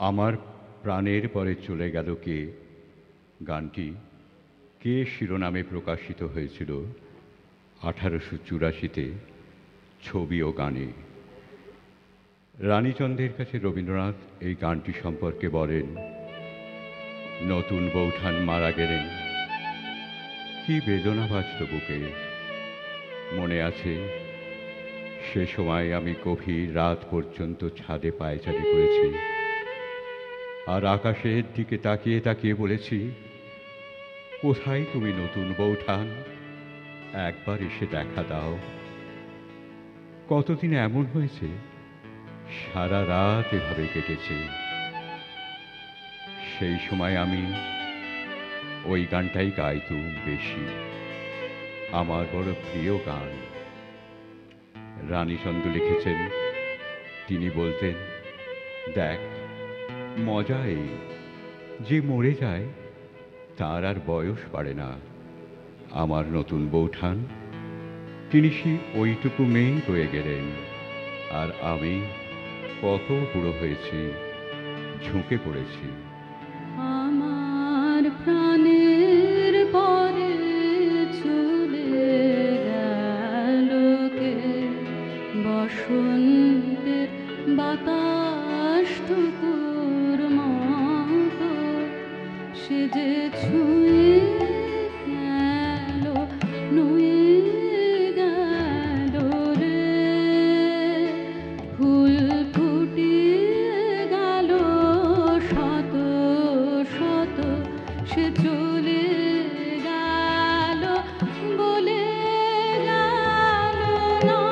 আমার প্রাণের পরে চলে গেল কে গানটি কে শিরোনামে প্রকাশিত হয়েছিল 1884-তে ছবি ও গানে। রানীচন্দ্রের কাছে রবীন্দ্রনাথ এই গানটি সম্পর্কে বলেন, নতুন বৌঠান মারা গেলেন, কি বেদনা বাজত বুকে। মনে আছে সে সময় আমি গভীর রাত পর্যন্ত ছাদে পায়চারি করেছি, আর আকাশের দিকে তাকিয়ে তাকিয়ে বলেছি, কোথায় তুমি নতুন বৌঠান, একবার এসে দেখা দাও। কতদিন এমন হয়েছে, সারা রাত এভাবে কেটেছে। সেই সময় আমি ওই গানটাই গাইতুম বেশি, আমার বড় প্রিয় গান। রানীচন্দ্র লিখেছেন, তিনি বলতেন, দেখ মজা এই যে মরে যায় তার আর বয়স বাড়ে না। আমার নতুন বৌঠান, তিনি সে ওইটুকু মেয়েই রয়ে গেলেন, আর আমি কত বুড়ো হয়েছি, ঝুঁকে পড়েছি। আমার প্রাণের পরে চলে গেল কে, বসন্তের বাতাসটুকুর মতো সে যে ছুঁয়ে গেল, নুয়ে গেল রে। ফুল ফুটিয়ে গেল শত শত, সে চলে গেল বলে গেল না।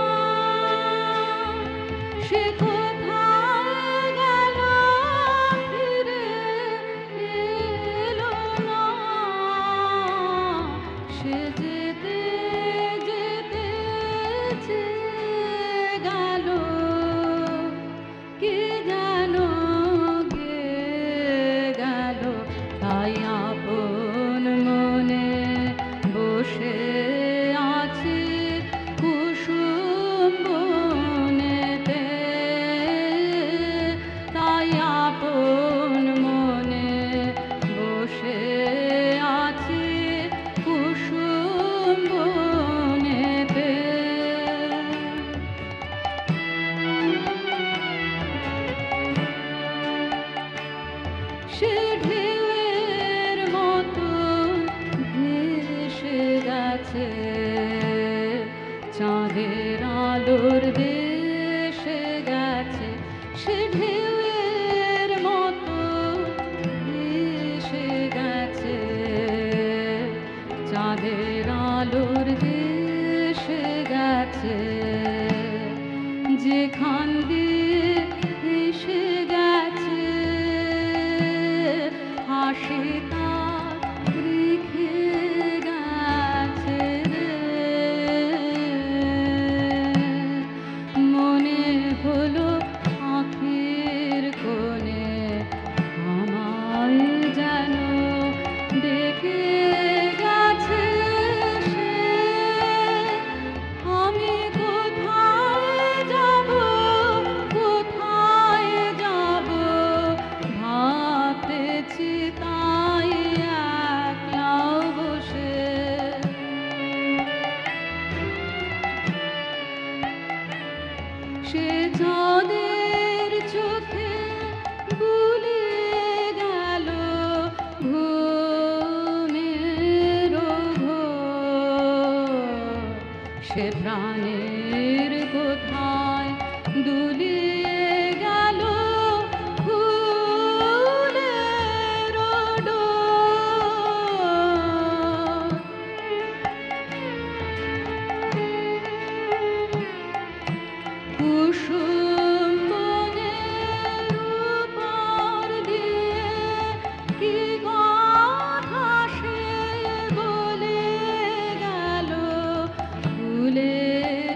সে কোথায় গেল ফিরে এলো না। সে যেতে যেতে চেয়ে গেল, কে যেন গেয়ে গেল। তাই আপন মনে বসে আছি কুসুম বনেতে। তাই আপন মনে বসে আছি কুসুম বনেতে। সে ঢেউয়ের মতো ভেসে গেছে, চাঁদের আলোর দেশে গেছে। সে ঢেউয়ের মতো ভেসে গেছে, চাঁদের আলোর দেশে গেছে। যেখান দিয়ে এসে গেছে, হাসি তার রেখে গেছে রে। মনে হলো আঁখের কোণে আমায় যেন ডেকে গেছে সে। আমি কোথায় যাব, কোথায় যাব, ভাবতেছি তাই একলা বসে। সে চাঁদের চোখে বুলিয়ে গেল ঘুমের ঘোর। সে প্রাণের কোথায় দুলিয়ে গেল ফুলের ডোর। কুসুম বনের উপর দিয়ে কি কথা সে বলে গেল, ফুলের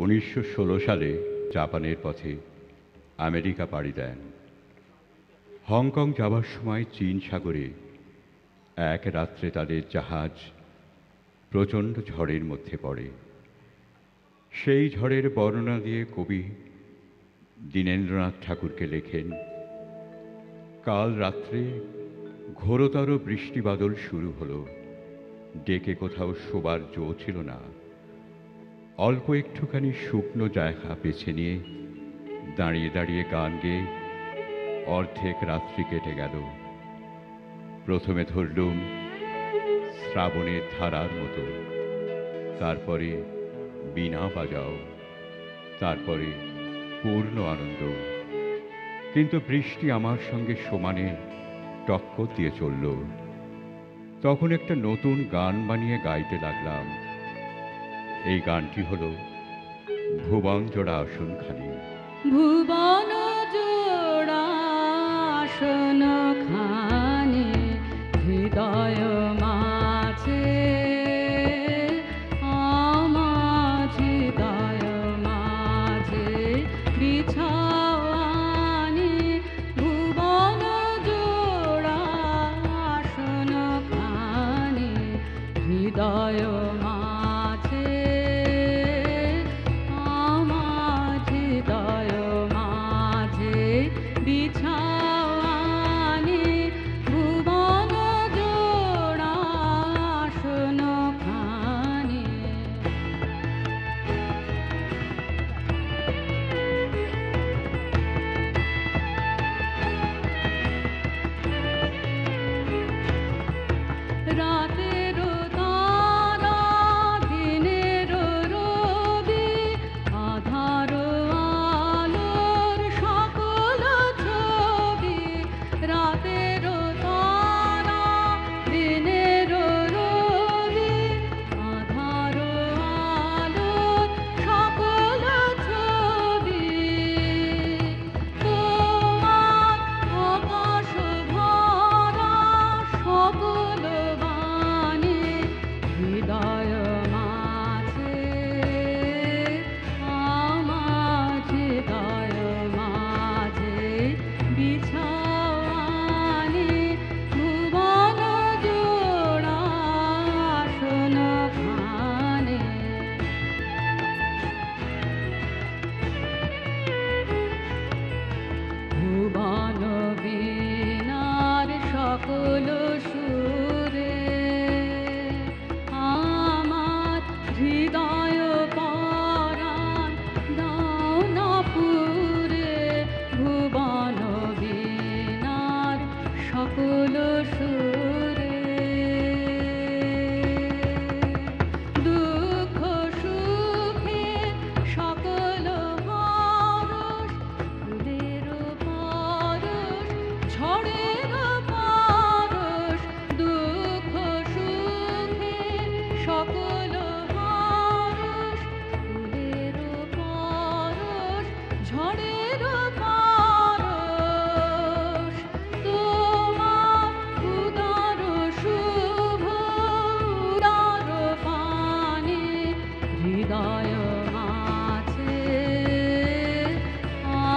1916 সালে জাপানের পথে আমেরিকা পাড়ি দেন। হংকং যাবার সময় চীন সাগরে এক রাত্রে তাদের জাহাজ প্রচণ্ড ঝড়ের মধ্যে পড়ে। সেই ঝড়ের বর্ণনা দিয়ে কবি দীনেন্দ্রনাথ ঠাকুরকে লেখেন, কাল রাত্রে ঘোরতর বৃষ্টি বাদল শুরু হলো, ডেকে কোথাও শোবার জো ছিল না। অল্প একটুখানি শুকনো জায়গা বেছে নিয়ে দাঁড়িয়ে দাঁড়িয়ে গান গেয়ে অর্ধেক রাত্রি কেটে গেল। প্রথমে ধরলুম শ্রাবণের ধারার মতো, তারপরে বীণা বাজাও, তারপরে পূর্ণ আনন্দ। কিন্তু বৃষ্টি আমার সঙ্গে সমানে টক্কর দিয়ে চলল। তখন একটা নতুন গান বানিয়ে গাইতে লাগলাম। এই গানটি হলো ভুবন জোড়া আসনখানি। ভুবন জোড়া আসন খানি হৃদয় মাঝে, আমার হৃদয় মাঝে বিছাওয়ানি। ভুবন জোড়া আসন খানি হৃদয় মাঝে, আমার হৃদয় মাঝে বিছাওয়ানি। ভুবন জোড়া আসন খানি। রাতের তারা দিনের রবি, আধার আলোর সকল ছবি। রাতের তারা দিনের রবি, আধার আলোর সকল ছবি। তোমার আকাশ ভরা সকল বাণী হৃদয় মাঝে, আমার হৃদয় মাঝে বিছাওয়ানি। ভুবন জোড়া আসন খানি। ভুবন বীণার সকল সুরে, আমার হৃদয় পরাণ দাও না পুরে। ভুবন বীণার সকল সুরে, দুঃখ সুখে সকল হরস, ফুলের পরশ ঝড়ের পরশ। দুঃখ সুখে সকল হরস, ফুলের পরশ ঝড়ের পরশ। তোমার উদার শুভ উদার পানি হৃদয় মাঝে,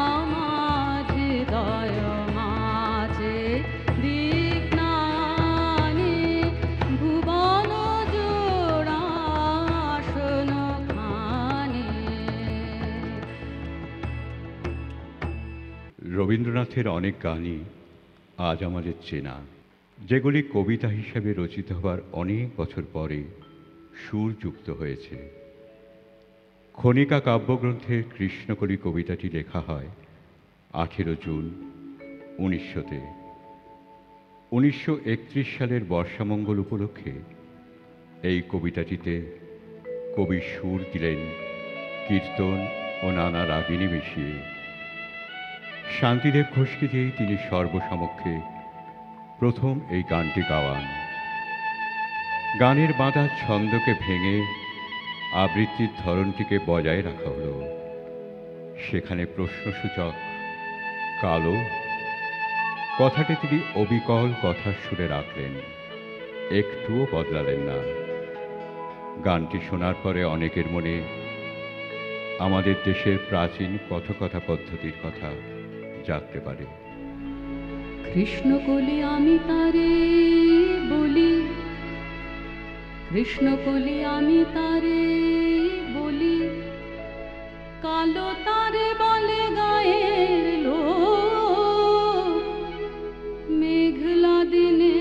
আমার হৃদয় মাঝে বিজ্ঞানী। ভুবন জোড়া আসন খানি। রবীন্দ্রনাথের অনেক গানই আজ আমাদের চেনা, যেগুলি কবিতা হিসেবে রচিত হবার অনেক বছর পরে সুর যুক্ত হয়েছে। খনিকা কাব্যগ্রন্থের কৃষ্ণকলি কবিতাটি লেখা হয় 18 জুন 1900-তে। 1931 সালের বর্ষামঙ্গল উপলক্ষে এই কবিতাটিতে কবি সুর দিলেন কীর্তন ও নানা রাগিনী মিশিয়ে। শান্তিদেব ঘোষকে দিয়েই তিনি সর্বসমক্ষে প্রথম এই গানটি গাওয়ান। গানের বাঁধা ছন্দকে ভেঙে আবৃত্তির ধরনটিকে বজায় রাখা হলো। সেখানে প্রশ্নসূচক কালো কথাটি তিনি অবিকল কথার সুরে রাখলেন, একটুও বদলালেন না। গানটি শোনার পরে অনেকের মনে আমাদের দেশের প্রাচীন কথকথা পদ্ধতির কথা জানতে পারে। কৃষ্ণকলি আমি তারে বলি, কৃষ্ণকলি আমি তারে বলি, কালো তারে বলে গায়ের লোক। মেঘলা দিনে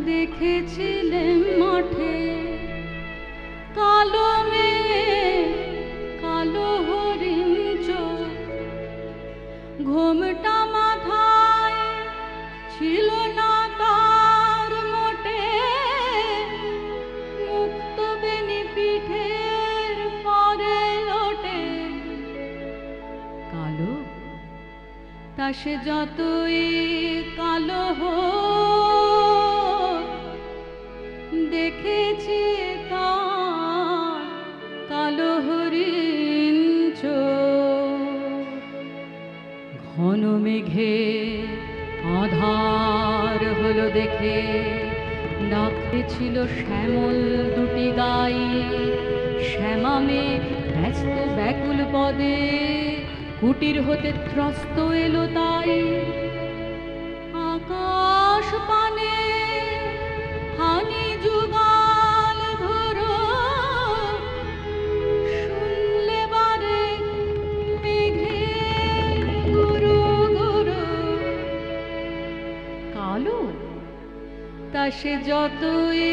দেখেছিলেন মাঠে কালো মেঘ, কালো হরিণ চোখ। ঘোমটা মাথায় ছিল না তার মোটে, মুক্ত বেনি পিঠের পরে লোটে। কালো তা সে যতই কালো হোক, দেখেছি তার কালো হরিণ চোখ। ঘন মেঘে আধার হলো দেখে ডাকতেছিল শ্যামল দুটি গাই। শ্যামা মেঘ ব্যস্ত ব্যাকুল পদে কুটির হতে ত্রস্ত এলো তাই। আকাশ পানে হানি যুগাল ধরো, শুনলে বারে মেঘের গুরু গুরু। কালো তা সে যতই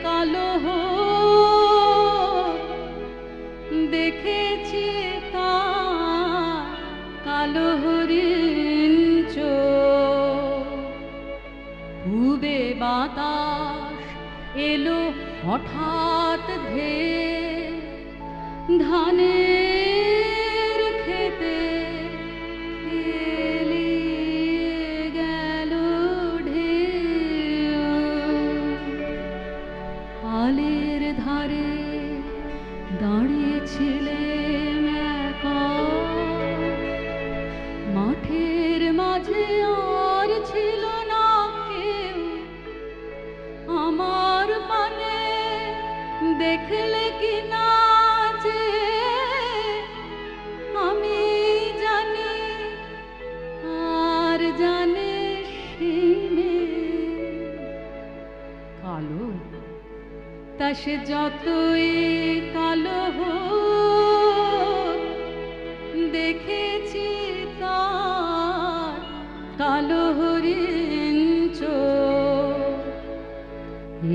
কালো হোক, দেখেছি তার কালো হরিণ চোখ। পূবে বাতাস এলো হঠাৎ ধেয়ে, ধানের খেতে খেলিয়ে গেল ঢেউ। আলের ধারে দাঁড়িয়েছিলেন একা, মাঠের মাঝে আর ছিল না কেউ। আমার পানে দেখলে কি না যে আমি জানি, আর জানে সিনে। কালো তা সে যতই কালো হোক, দেখেছি তার কালো হরিণ চোখ।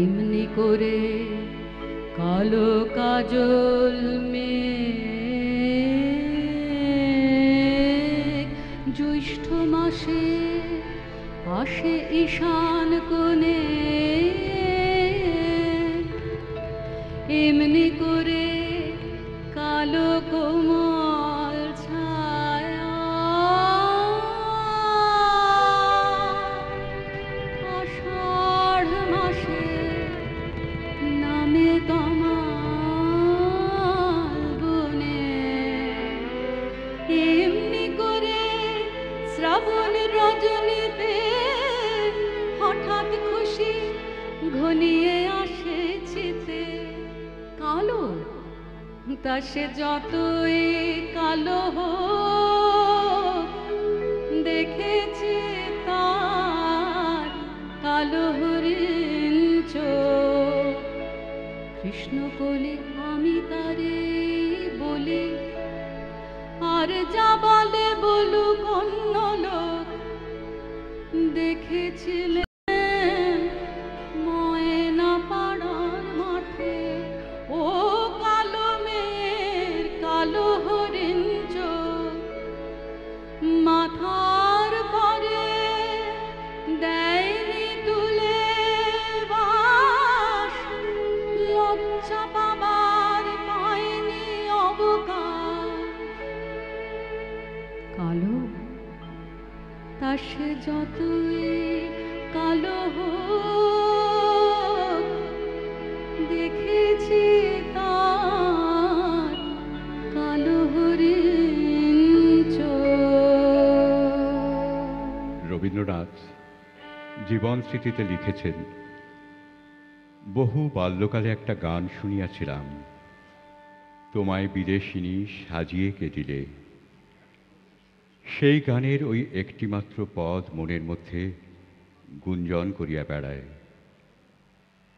এমনি করে কালো কাজল মেঘ জ্যৈষ্ঠ মাসে আসে ঈশান কোণে। এমনি করে কালো কোমল ছায়া আষাঢ় মাসে নামে তমাল বনে। এমনি করে শ্রাবণ রজনীতে হঠাৎ খুশি ঘনিয়ে আসে চিতে। কালো তা সে যতই কালো হোক, দেখেছি তার কালো হরিণ চোখ। কৃষ্ণকলি আমি তারে বলি, আর যা বলে বলুক অন্য লোক। দেখেছিলে ময়না পাড়ার মাঠে ও কালো মেয়ের কালো হরিণ চোখ। মাথার পরে দেয়নি তুলে বাস, লজ্জা পাবার পায়নি অবকাশ। কালো তা সে যতই কালো হোক, দেখেছি তার কালো হরিণ চোখ। রবীন্দ্রনাথ জীবন স্মৃতিতে লিখেছেন, বহু বাল্যকালে একটা গান শুনিয়াছিলাম, তোমায় বিদেশিনী সাজিয়ে কে দিলে। সেই গানের ওই একটিমাত্র পদ মনের মধ্যে গুঞ্জন করিয়া বেড়ায়।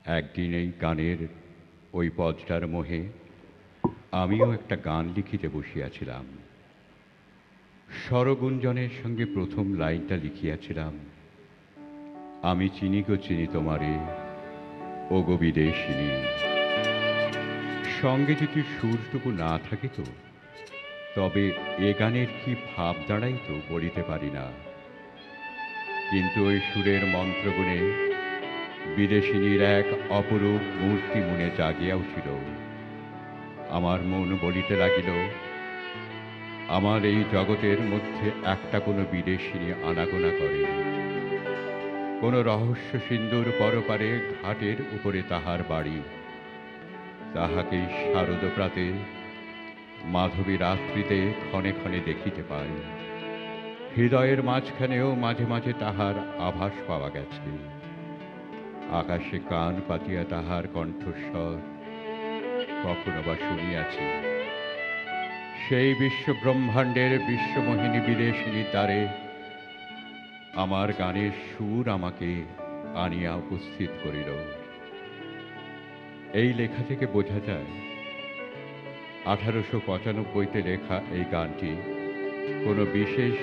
একদিন এই গানের ওই পদটার মোহে আমিও একটা গান লিখিতে বসিয়াছিলাম। স্বরগুঞ্জনের সঙ্গে প্রথম লাইনটা লিখিয়াছিলাম, আমি চিনি গো চিনি তোমারে ও গো বিদেশিনী। সঙ্গে যদি সুরটুকু না থাকে তো তবে এ গানের কি ভাব দাঁড়াইতো বলিতে পারি না। কিন্তু ওই সুরের মন্ত্রগুণে বিদেশিনীর এক অপরূপ মূর্তি মনে জাগিয়া উঠিল। আমার মন বলিতে লাগিল, আমার এই জগতের মধ্যে একটা কোনো বিদেশিনী আনাগোনা করে। কোনো রহস্য সিন্ধুর পরপারে ঘাটের উপরে তাহার বাড়ি। তাহাকে শারদ প্রাতে মাধবী রাত্রিতে ক্ষণে ক্ষণে দেখিতে পাই। হৃদয়ের মাঝখানেও মাঝে মাঝে তাহার আভাস পাওয়া গেছে। আকাশে কান পাতিয়া তাহার কণ্ঠস্বর কখনো বা শুনিয়াছি। সেই বিশ্ব ব্রহ্মাণ্ডের বিশ্বমোহিনী বিদেশিনী দ্বারে আমার গানের সুর আমাকে আনিয়া উপস্থিত করিল। এই লেখা থেকে বোঝা যায় 1895-তে লেখা এই গানটি কোনো বিশেষ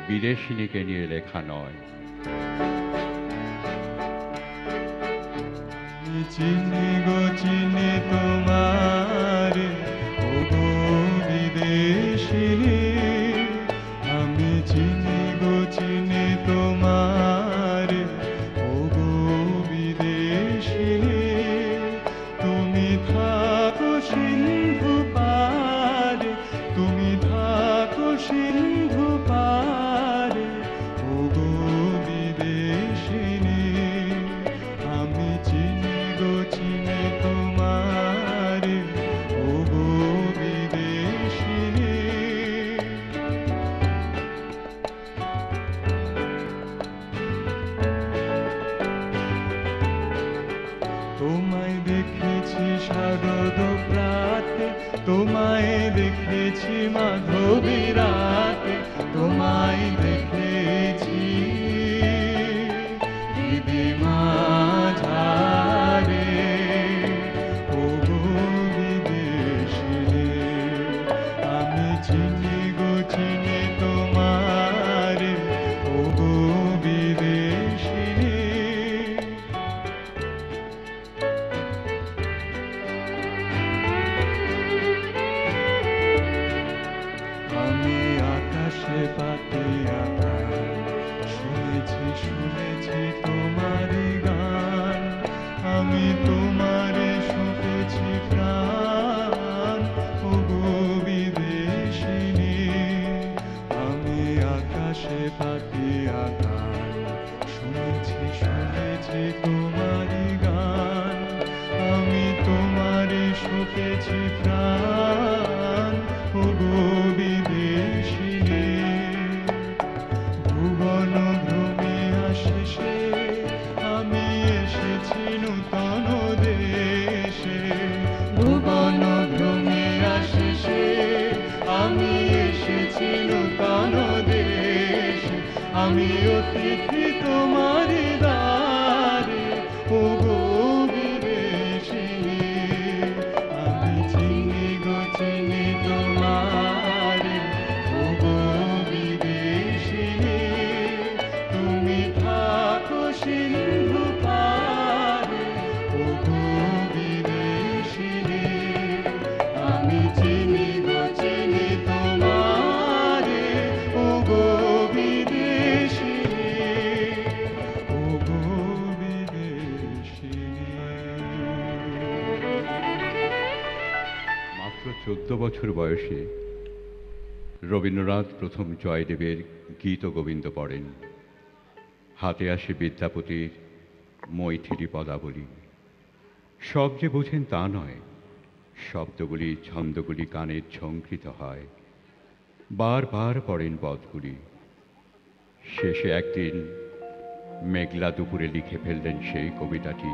বিদেশিনীকে নিয়ে লেখা নয়। চিনি গো চিনি তোমারে ও গো বিদেশিনী, আমি চিনি গো চিনি তোমারে ও গো বিদেশিনী। তুমি থাকো সিন্ধু পারে, তুমি থাকো সিন্ধু পারে ও গো বিদেশিনী। আমি চিনি গো চিনি তোমারে ও গো বিদেশিনী। তোমায় দেখেছি শারদ প্রাতে, তোমায় দেখেছি মাধবী রাতে, তোমায় দেখেছি হৃদয় মাঝারে ও গো বিদেশিনী। আমি চিনি গো চিনি তোমারে ও গো বিদেশিনী। আমি আকাশে পাতে শুনেছি শুনেছি তোমারই গান, আমি তোমারে শুনেছি প্রাণ ও গো বিদেশিনী। আমি আকাশে পাতে শুনেছি শুনেছি তোমারই গান, আমি তোমারে শুনেছি প্রাণ ও গো বিদেশিনী। ভুবন ভ্রমে আশেষে আমি এসেছি নূতন দেশে, ভুবন ভ্রমে আশেষে আমি এসেছি নূতন দেশে। আমি অতিথি তোমার দ্বারে ও গো বিদেশিনী। আমি চিনি গো চিনি তোমারে ও গো বিদেশিনী। তুমি থাকো সিন্ধু পারে ও গো বিদেশিনী। আমি চিনি গো চিনি তোমারে ও গো বিদেশিনী, ও গো বিদেশিনী। মাত্র 14 বছর বয়সে রবীন্দ্রনাথ প্রথম জয়দেবের গীত গোবিন্দ পড়েন। হাতে আসে বিদ্যাপতির মৈথিলী পদাবলী। সব যে বোঝেন তা নয়, শব্দগুলি ছন্দগুলি কানে ঝঙ্কৃত হয়। বারবার পড়েন পদগুলি। শেষে একদিন মেঘলা দুপুরে লিখে ফেললেন সেই কবিতাটি,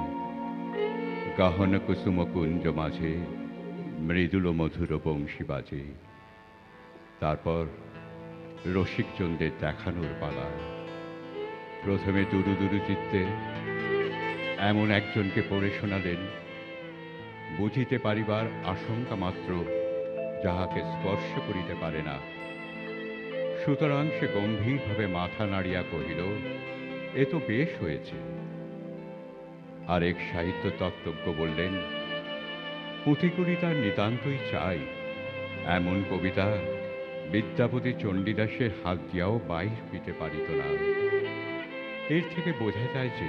গহন কুসুম কুঞ্জ মাঝে মৃদুল ও মধুর বংশী বাজে। তারপর রসিকজনদের দেখানোর পালা। প্রথমে দুরু দুরু চিত্তে এমন একজনকে পড়ে শোনালেন, বুঝিতে পারিবার আশঙ্কা মাত্র যাহাকে স্পর্শ করিতে পারে না। সুতরাং সে গম্ভীরভাবে মাথা নাড়িয়া কহিল, এ তো বেশ হয়েছে। আরেক সাহিত্য তত্ত্বজ্ঞ বললেন, পুঁথিকড়ি তার নিতান্তই চাই, এমন কবিতা বিদ্যাপতি চণ্ডীদাসের হাত দিয়াও বাইর হইতে পারিত না। এর থেকে বোঝা যায় যে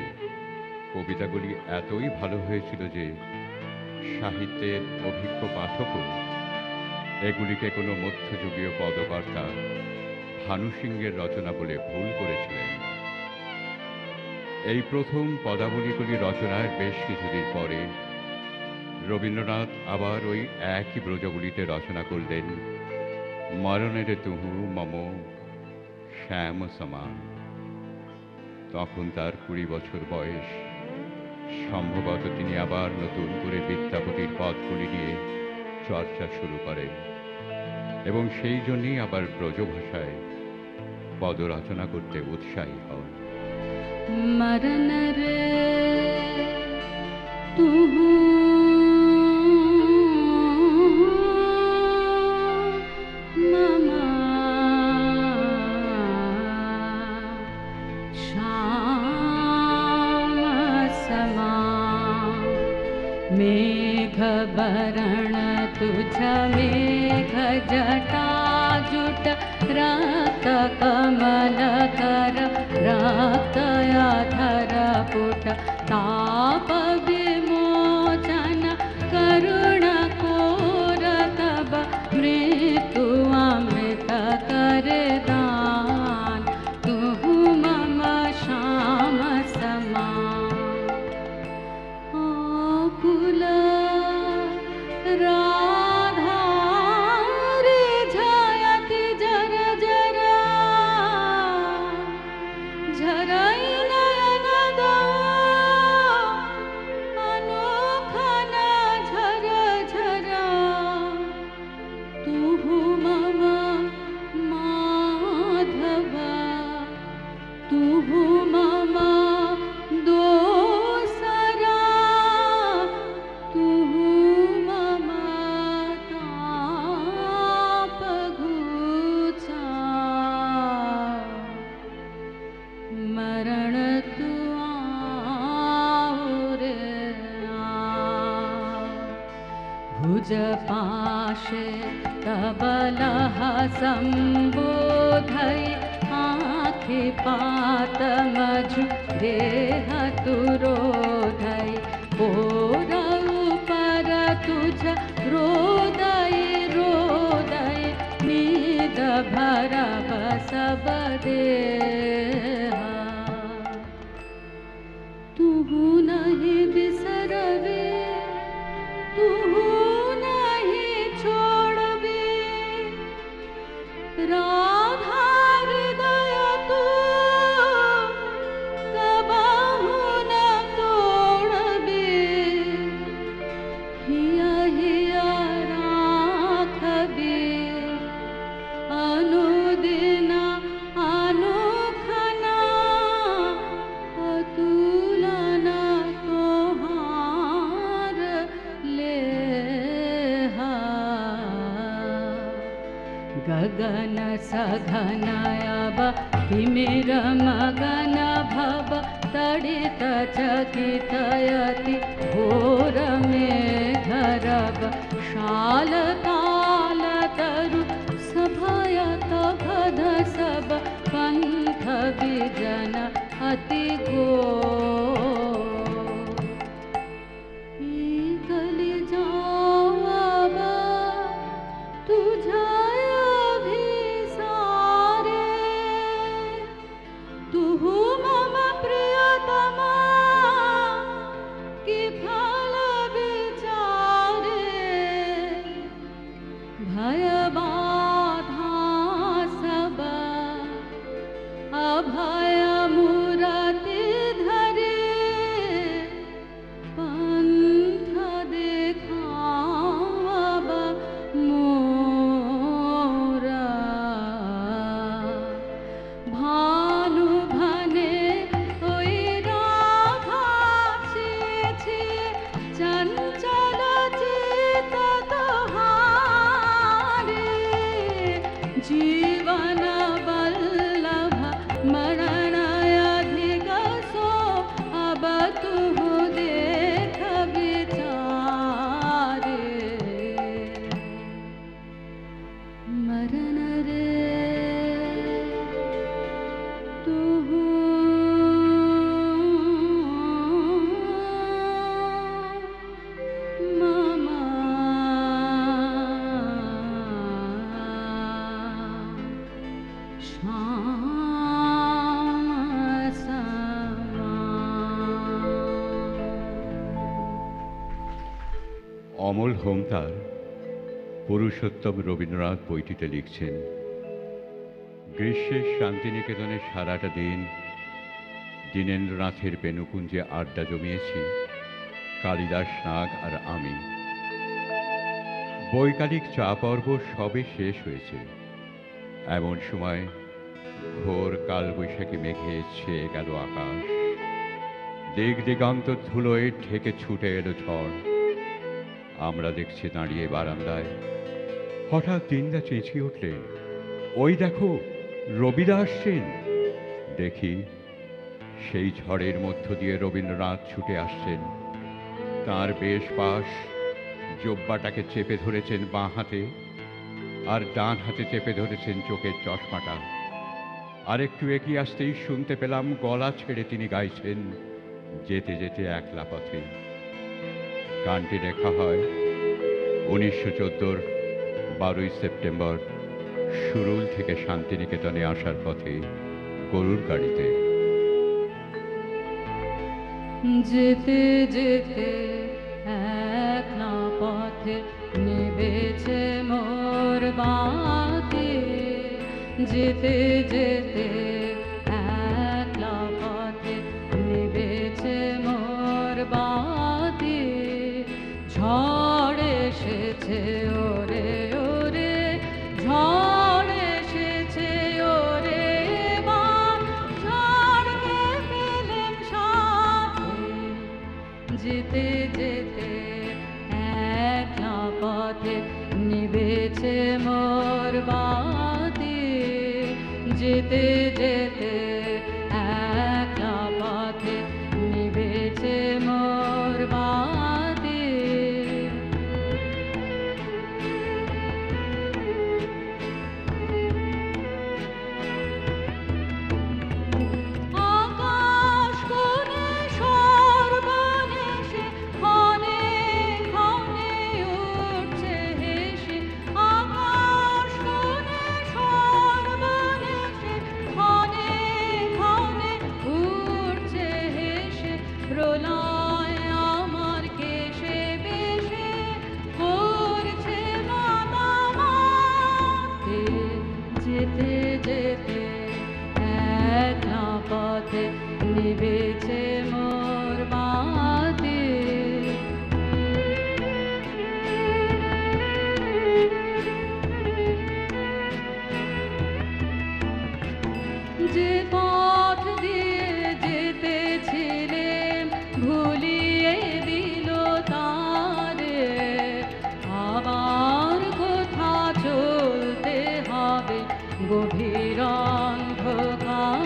কবিতাগুলি এতই ভালো হয়েছিল যে সাহিত্যের অভিজ্ঞ পাঠকও এগুলিকে কোনো মধ্যযুগীয় পদকর্তা ভানু সিংহের রচনা বলে ভুল করেছিলেন। এই প্রথম পদাবলীগুলি রচনার বেশ কিছুদিন পরে রবীন্দ্রনাথ আবার ওই একই ব্রজবলিতে রচনা করলেন, মরণের তুহু মম শ্যাম সমান। তখন তার 20 বছর বয়স। সম্ভবত তিনি আবার নতুন করে বিদ্যাপতির পদগুলি নিয়ে চর্চা শুরু করেন এবং সেই জন্যই আবার ব্রজভাষায় পদ রচনা করতে উৎসাহী হন। मरन रे तुहु ममा श्याम समा मेघ बरण तुझ मेघ जटा जुट रक्त कमल कर रक्त अधर पुट ताप विमोचन करुण कोर तब मृत्यु अमृत कर दान तुहु मम श्याम समान। आकुल राधा रे झयति जर जर झरई नयन दो अनोखन झर झर तुहु मम माधव तुहु मम दोसरा तुहु मम ताप घुचा मरण तु आउरे भुज पाशे तबलह संबोधय आँखि पात मझु देह तुरोधय ओरऊ पर तुझ रोदय रोदय नीद भरब सब देहा तुहु नहीं बिसरवे तुहु नहीं छोड़बे राधा हृदय तू कबहु न तोड़बे हिया हिया राखबे अनुदिन अनुखना अतुलन तोहार लेहा गगन सघन अब तिमिर मगन भव तड़ित चकित यति घोर मेघ रव शाल ताल तरु सभयत भद सब पंथ विजन अति घोर कलि जाव तुझा अभिसारे तुहु मम प्रियतमा कि फल विचारे भय बाधा सब अभय मूरति धरे पंथ देखाव मम श्याम समा। অমল হোম তার পুরুষোত্তম রবীন্দ্রনাথ বইটিতে লিখছেন, গ্রীষ্মের শান্তিনিকেতনে সারাটা দিন দীনেন্দ্রনাথের বেণুকুঞ্জে আড্ডা জমিয়েছি কালিদাস নাগ আর আমি। বৈকালিক চা পর্ব সবে শেষ হয়েছে, এমন সময় ঘোর কালবৈশাখী মেঘে ছেয়ে গেল আকাশ। দিক দিগন্ত ধুলোয় ঢেকে ছুটে এলো ঝড়। আমরা দেখছি দাঁড়িয়ে বারান্দায়, হঠাৎ দিনদা চেঁচিয়ে উঠলেন, ওই দেখো রবিদা আসছেন। দেখি সেই ঝড়ের মধ্য দিয়ে রবীন্দ্রনাথ ছুটে আসছেন। তাঁর বেশ পাশ জোব্বাটাকে চেপে ধরেছেন বাঁ হাতে, আর ডান হাতে চেপে ধরেছেন চোখের চশমাটা। আর একটু এগিয়ে আসতেই শুনতে পেলাম গলা ছেড়ে তিনি গাইছেন, যেতে যেতে একলা পথে। গানটি লেখা হয় 1914 12ই সেপ্টেম্বর সুরুল থেকে শান্তিনিকেতনে আসার পথে গরুর গাড়িতে। যেতে যেতে একলা পথে নিভেছে মোর বাতি। যেতে যেতে একলা পথে নিভেছে মোর বাতি। ঝড় এসেছে ওরে ওরে, ঝড় এসেছে ওরে মা, ঝড়কে পেলেম সাথে। যেতে যেতে একলা পথে নিভেছে মোর বাতি। যেতে যেতে একলা পথে নিভেছে মোর বাতি। আকাশ কোণে সর্বনেশে ক্ষণে ক্ষণে উঠছে হেসে। আকাশ কোণে সর্বনেশে ক্ষণে ক্ষণে উঠছে হেসে। প্রলয় আমার কেশে বেশে করছে মাতামাতে। যেতে যেতে একলা পথে নিভেছে মোর বাতি। যে পথ দিয়ে যেতেছিলেম ভুলিয়ে দিল তারে। আবার কোথা চলতে হবে গভীর অন্ধকারে।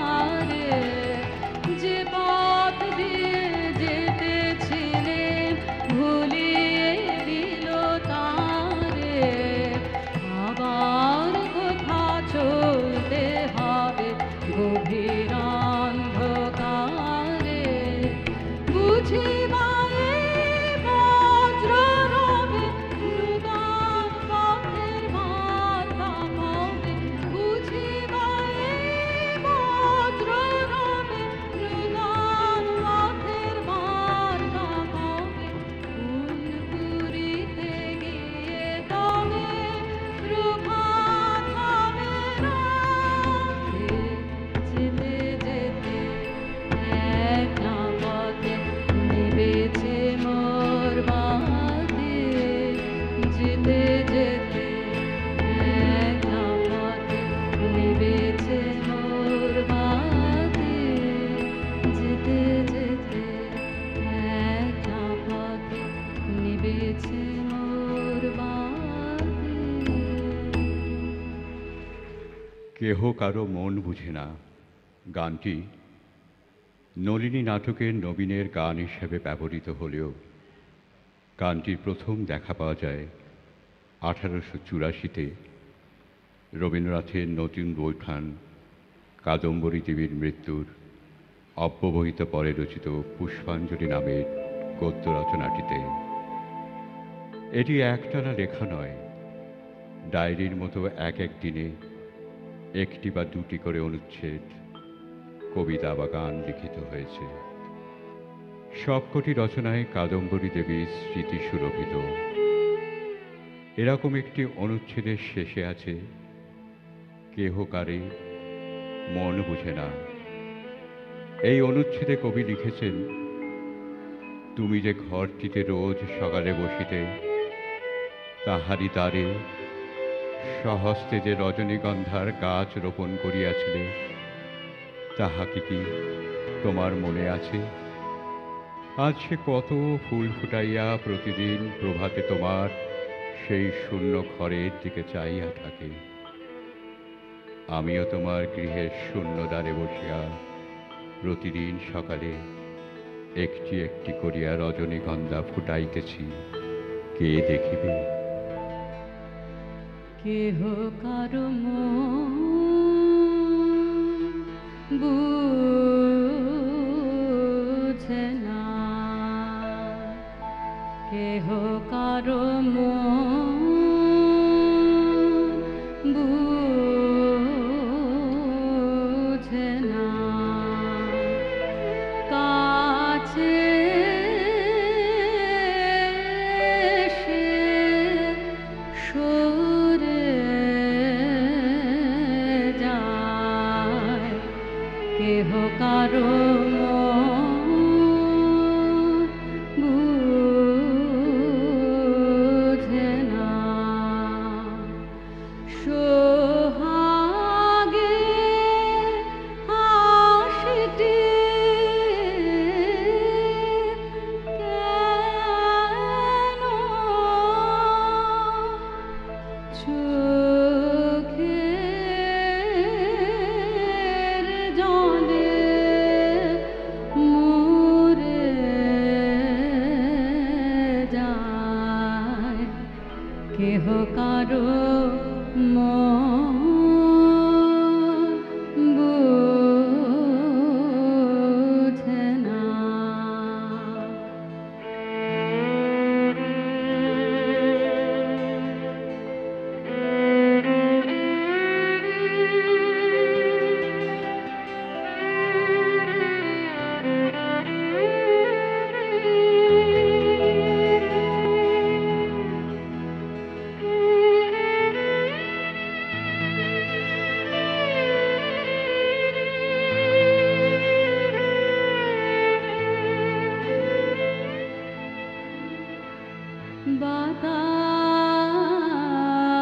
যে পথ দিয়ে যেতেছিলেম ভুলিয়ে দিল তারে। আবার কোথা চলতে হবে গভীর অন্ধকারে। বুঝিবা এই বজ্র রবে নূতন পথের বার্তা পাবে। বুঝিবা এই বজ্র রবে নূতন পথের বার্তা পাবে। ফুলপুরিতে গিয়ে তবে প্রভাত হবে রাতে। যেতে যেতে একলা পথে নিভেছে মোর বাতি। যেতে যেতে একলা পথে নিভেছে মোর বাতি। যেতে যেতে একলা পথে নিভেছে মোর বাতি। কেহ কারো মন বুঝে না গানটি নলিনী নাটকের নবীনের গান হিসেবে ব্যবহৃত হলেও গানটির প্রথম দেখা পাওয়া যায় 1884-তে রবীন্দ্রনাথের নতুন বইখান কাদম্বরী দেবীর মৃত্যুর অব্যবহিত পরে রচিত পুষ্পাঞ্জলি নামের গদ্য রচনাটিতে। এটি একটানা লেখা নয়, ডায়েরির মতো এক এক দিনে একটি বা দুটি করে অনুচ্ছেদ, কবিতা বা গান লিখিত হয়েছে। সবকটি রচনায় কাদম্বরী দেবীর স্মৃতি সুরভিত। এরকম একটি অনুচ্ছেদের শেষে আছে, কেহ কারে মন বুঝে না। এই অনুচ্ছেদে কবি লিখেছেন, তুমি যে ঘরটিতে রোজ সকালে বসিতে, তাহারি দ্বারে স্বহস্তে যে রজনীগন্ধার গাছ রোপণ করিয়াছিলে, তাহা কি তোমার মনে আছে? আজ সে কত ফুল ফুটাইয়া প্রতিদিন প্রভাতে তোমার সেই শূন্য ঘরের দিকে চাইয়া থাকে। আমিও তোমার গৃহের শূন্য দ্বারে বসিয়া প্রতিদিন সকালে একটি একটি করিয়া রজনীগন্ধা ফুটাইতেছি, কে দেখিবে? কেহ কারো মন বুঝে না, কেহ কারো মন বুঝে না। কাছে এসে সরে যায়, কেহ কারো মন বুঝে না। সোহাগে হাসিটি কেন চোখের জলে মরে যায়, কেহ কারো মন বুঝে না।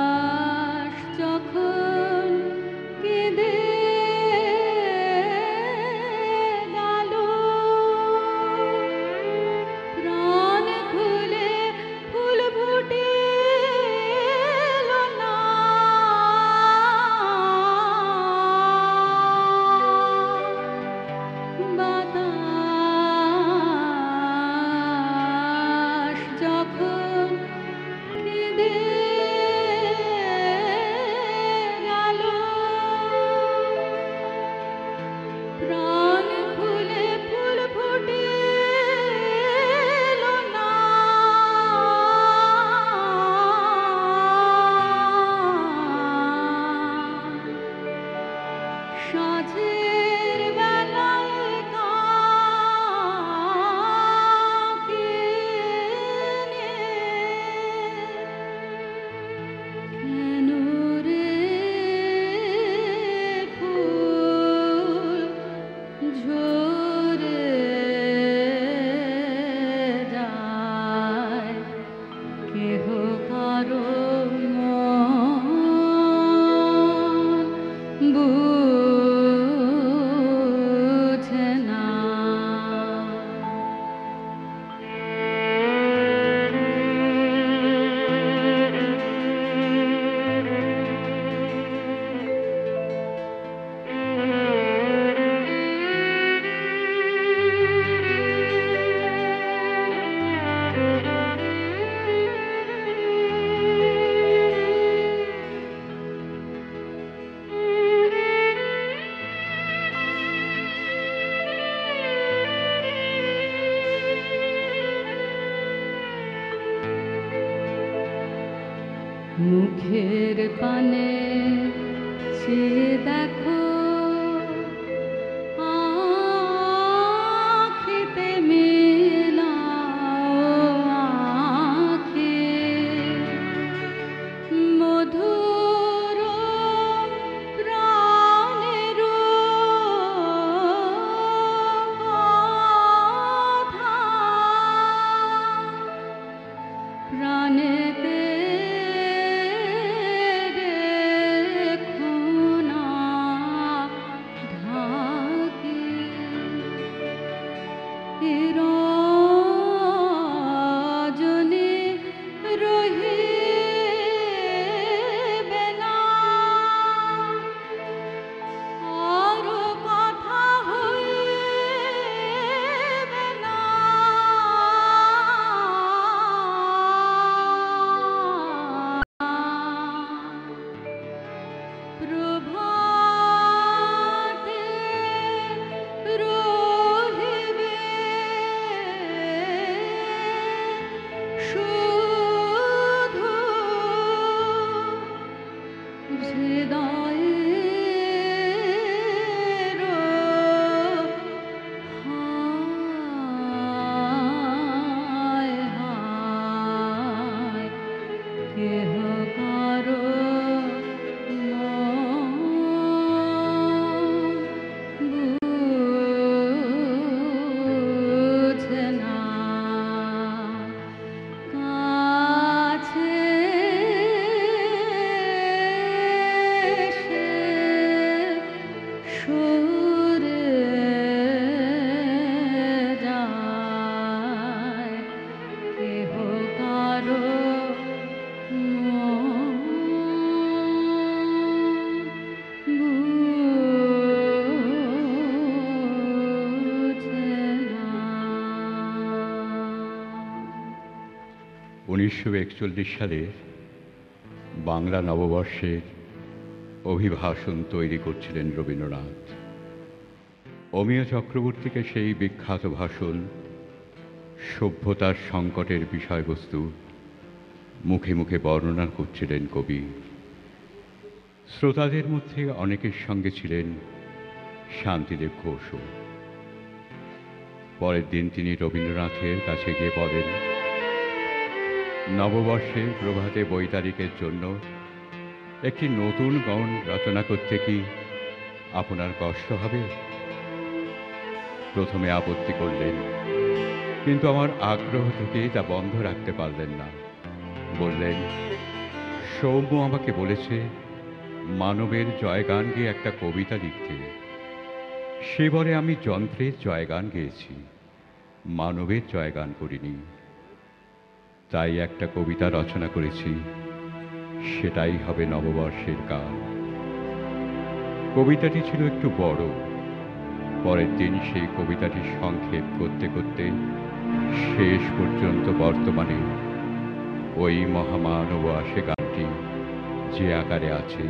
বাতাস যখন কেঁদে গেল, প্রাণ খুলে ফুল ফুটিল না। বাতাস যখন কেঁদে গেল, প্রাণ খুলে ফুল ফুটিল না। সাঁঝের বেলায় কাকে কেন রে ফুল ঝরে যায়, কেহ কারো মন বুঝে না। মুখের পানে চেয়ে দেখো, আখিতে মেলাও আখি, মধুর প্রাণের কথা, প্রাণেতে রেখো না ঢাকি, এ রজনী রহিবে না, আর কথা হইবে না। প্রভাতে রহিবে শুধু হৃদয়ের হায় হায়, কেহ কারো মন বুঝে না, কাছে এসে সরে যায়, কেহ কারো মন বুঝে না। 1941 সালে বাংলা নববর্ষের অভিভাষণ তৈরি করছিলেন রবীন্দ্রনাথ। অমিয় চক্রবর্তীকে সেই বিখ্যাত ভাষণ, সভ্যতার সংকটের বিষয়বস্তু মুখে মুখে বর্ণনা করছিলেন কবি। শ্রোতাদের মধ্যে অনেকের সঙ্গে ছিলেন শান্তিদেব ঘোষও। পরের দিন তিনি রবীন্দ্রনাথের কাছে গিয়ে বলেন, নববর্ষের প্রভাতে বৈতারিকের জন্য একটি নতুন গান রচনা করতে কি আপনার কষ্ট হবে? প্রথমে আপত্তি করলেন, কিন্তু আমার আগ্রহ থেকে তা বন্ধ রাখতে পারলেন না। বললেন, সৌম্য আমাকে বলেছে মানবের জয়গান গেয়ে একটা কবিতা লিখতে। সেবারে আমি যন্ত্রের জয়গান গেয়েছি, মানবের জয়গান করিনি। তাই একটা কবিতা রচনা করেছি, সেটাই হবে নববর্ষের গান। কবিতাটি ছিল একটু বড়। পরের দিন সেই কবিতাটি সংক্ষেপ করতে করতে শেষ পর্যন্ত বর্তমানে ওই মহামানব আসে গানটি যে আকারে আছে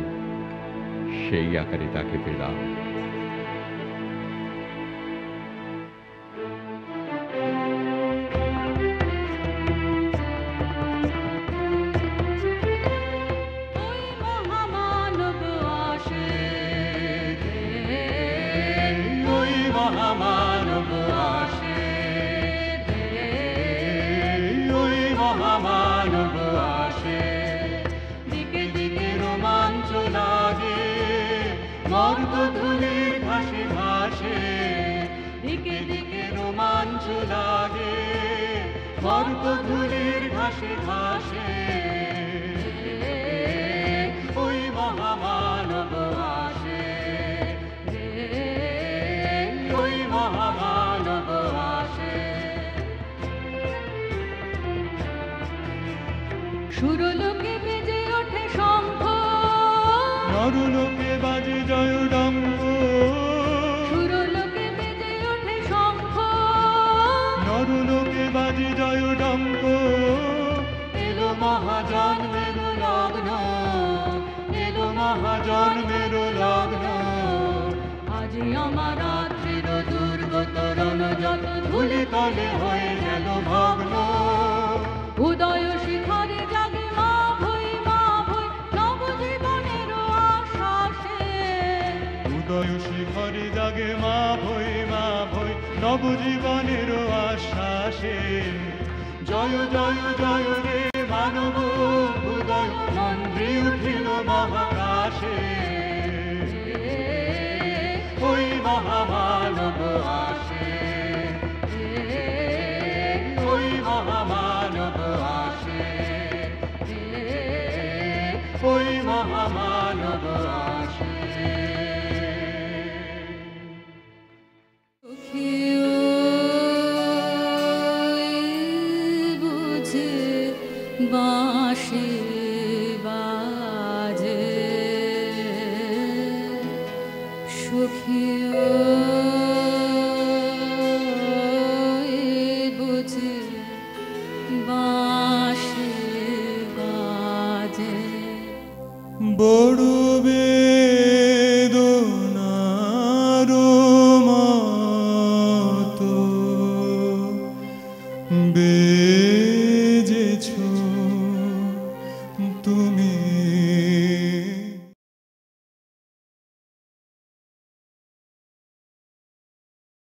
সেই আকারে তাকে পেলাম। ওই মহামানব আসে, ওই মহামানব আসে, ওই মহামানব আসে, দিকে দিকে রোমাঞ্চ লাগে মর্তধূলির ঘাসে ঘাসে, দিকে দিকে রোমাঞ্চ লাগে মর্তধূলির ঘাসে ঘাসে, ওই মহামানব আসে, ওই মহামানব আসে। সুরলোকে বেজে ওঠে শঙ্খ, নরলোকে বাজে জয়ডঙ্গ, সুরলোকে বেজে ওঠে শঙ্খ, নরলোকে বাজে জয়ডঙ্গ, এলো মহাজন্মের লগ্ন, এলো মহাজন্মের লগ্ন, আজি আমার রাত্রির দুর্গত রণ যত ধুলি তলে হয়ে গেল ভগ্ন, উদয় শিখরে জাগে মা ভই মা নবজীবনের আশ্বাসে জয় জয় জয় রে মানব উদয় মন্ত্রী উঠিল মহাকাশে ওই মহামানব আসে ওই মহামানব আসে ওই মহামানব আসে বুঝে বাঁশি বাজে সুখিও বুঝে বাঁশি বাজে বড় বেদনার মতো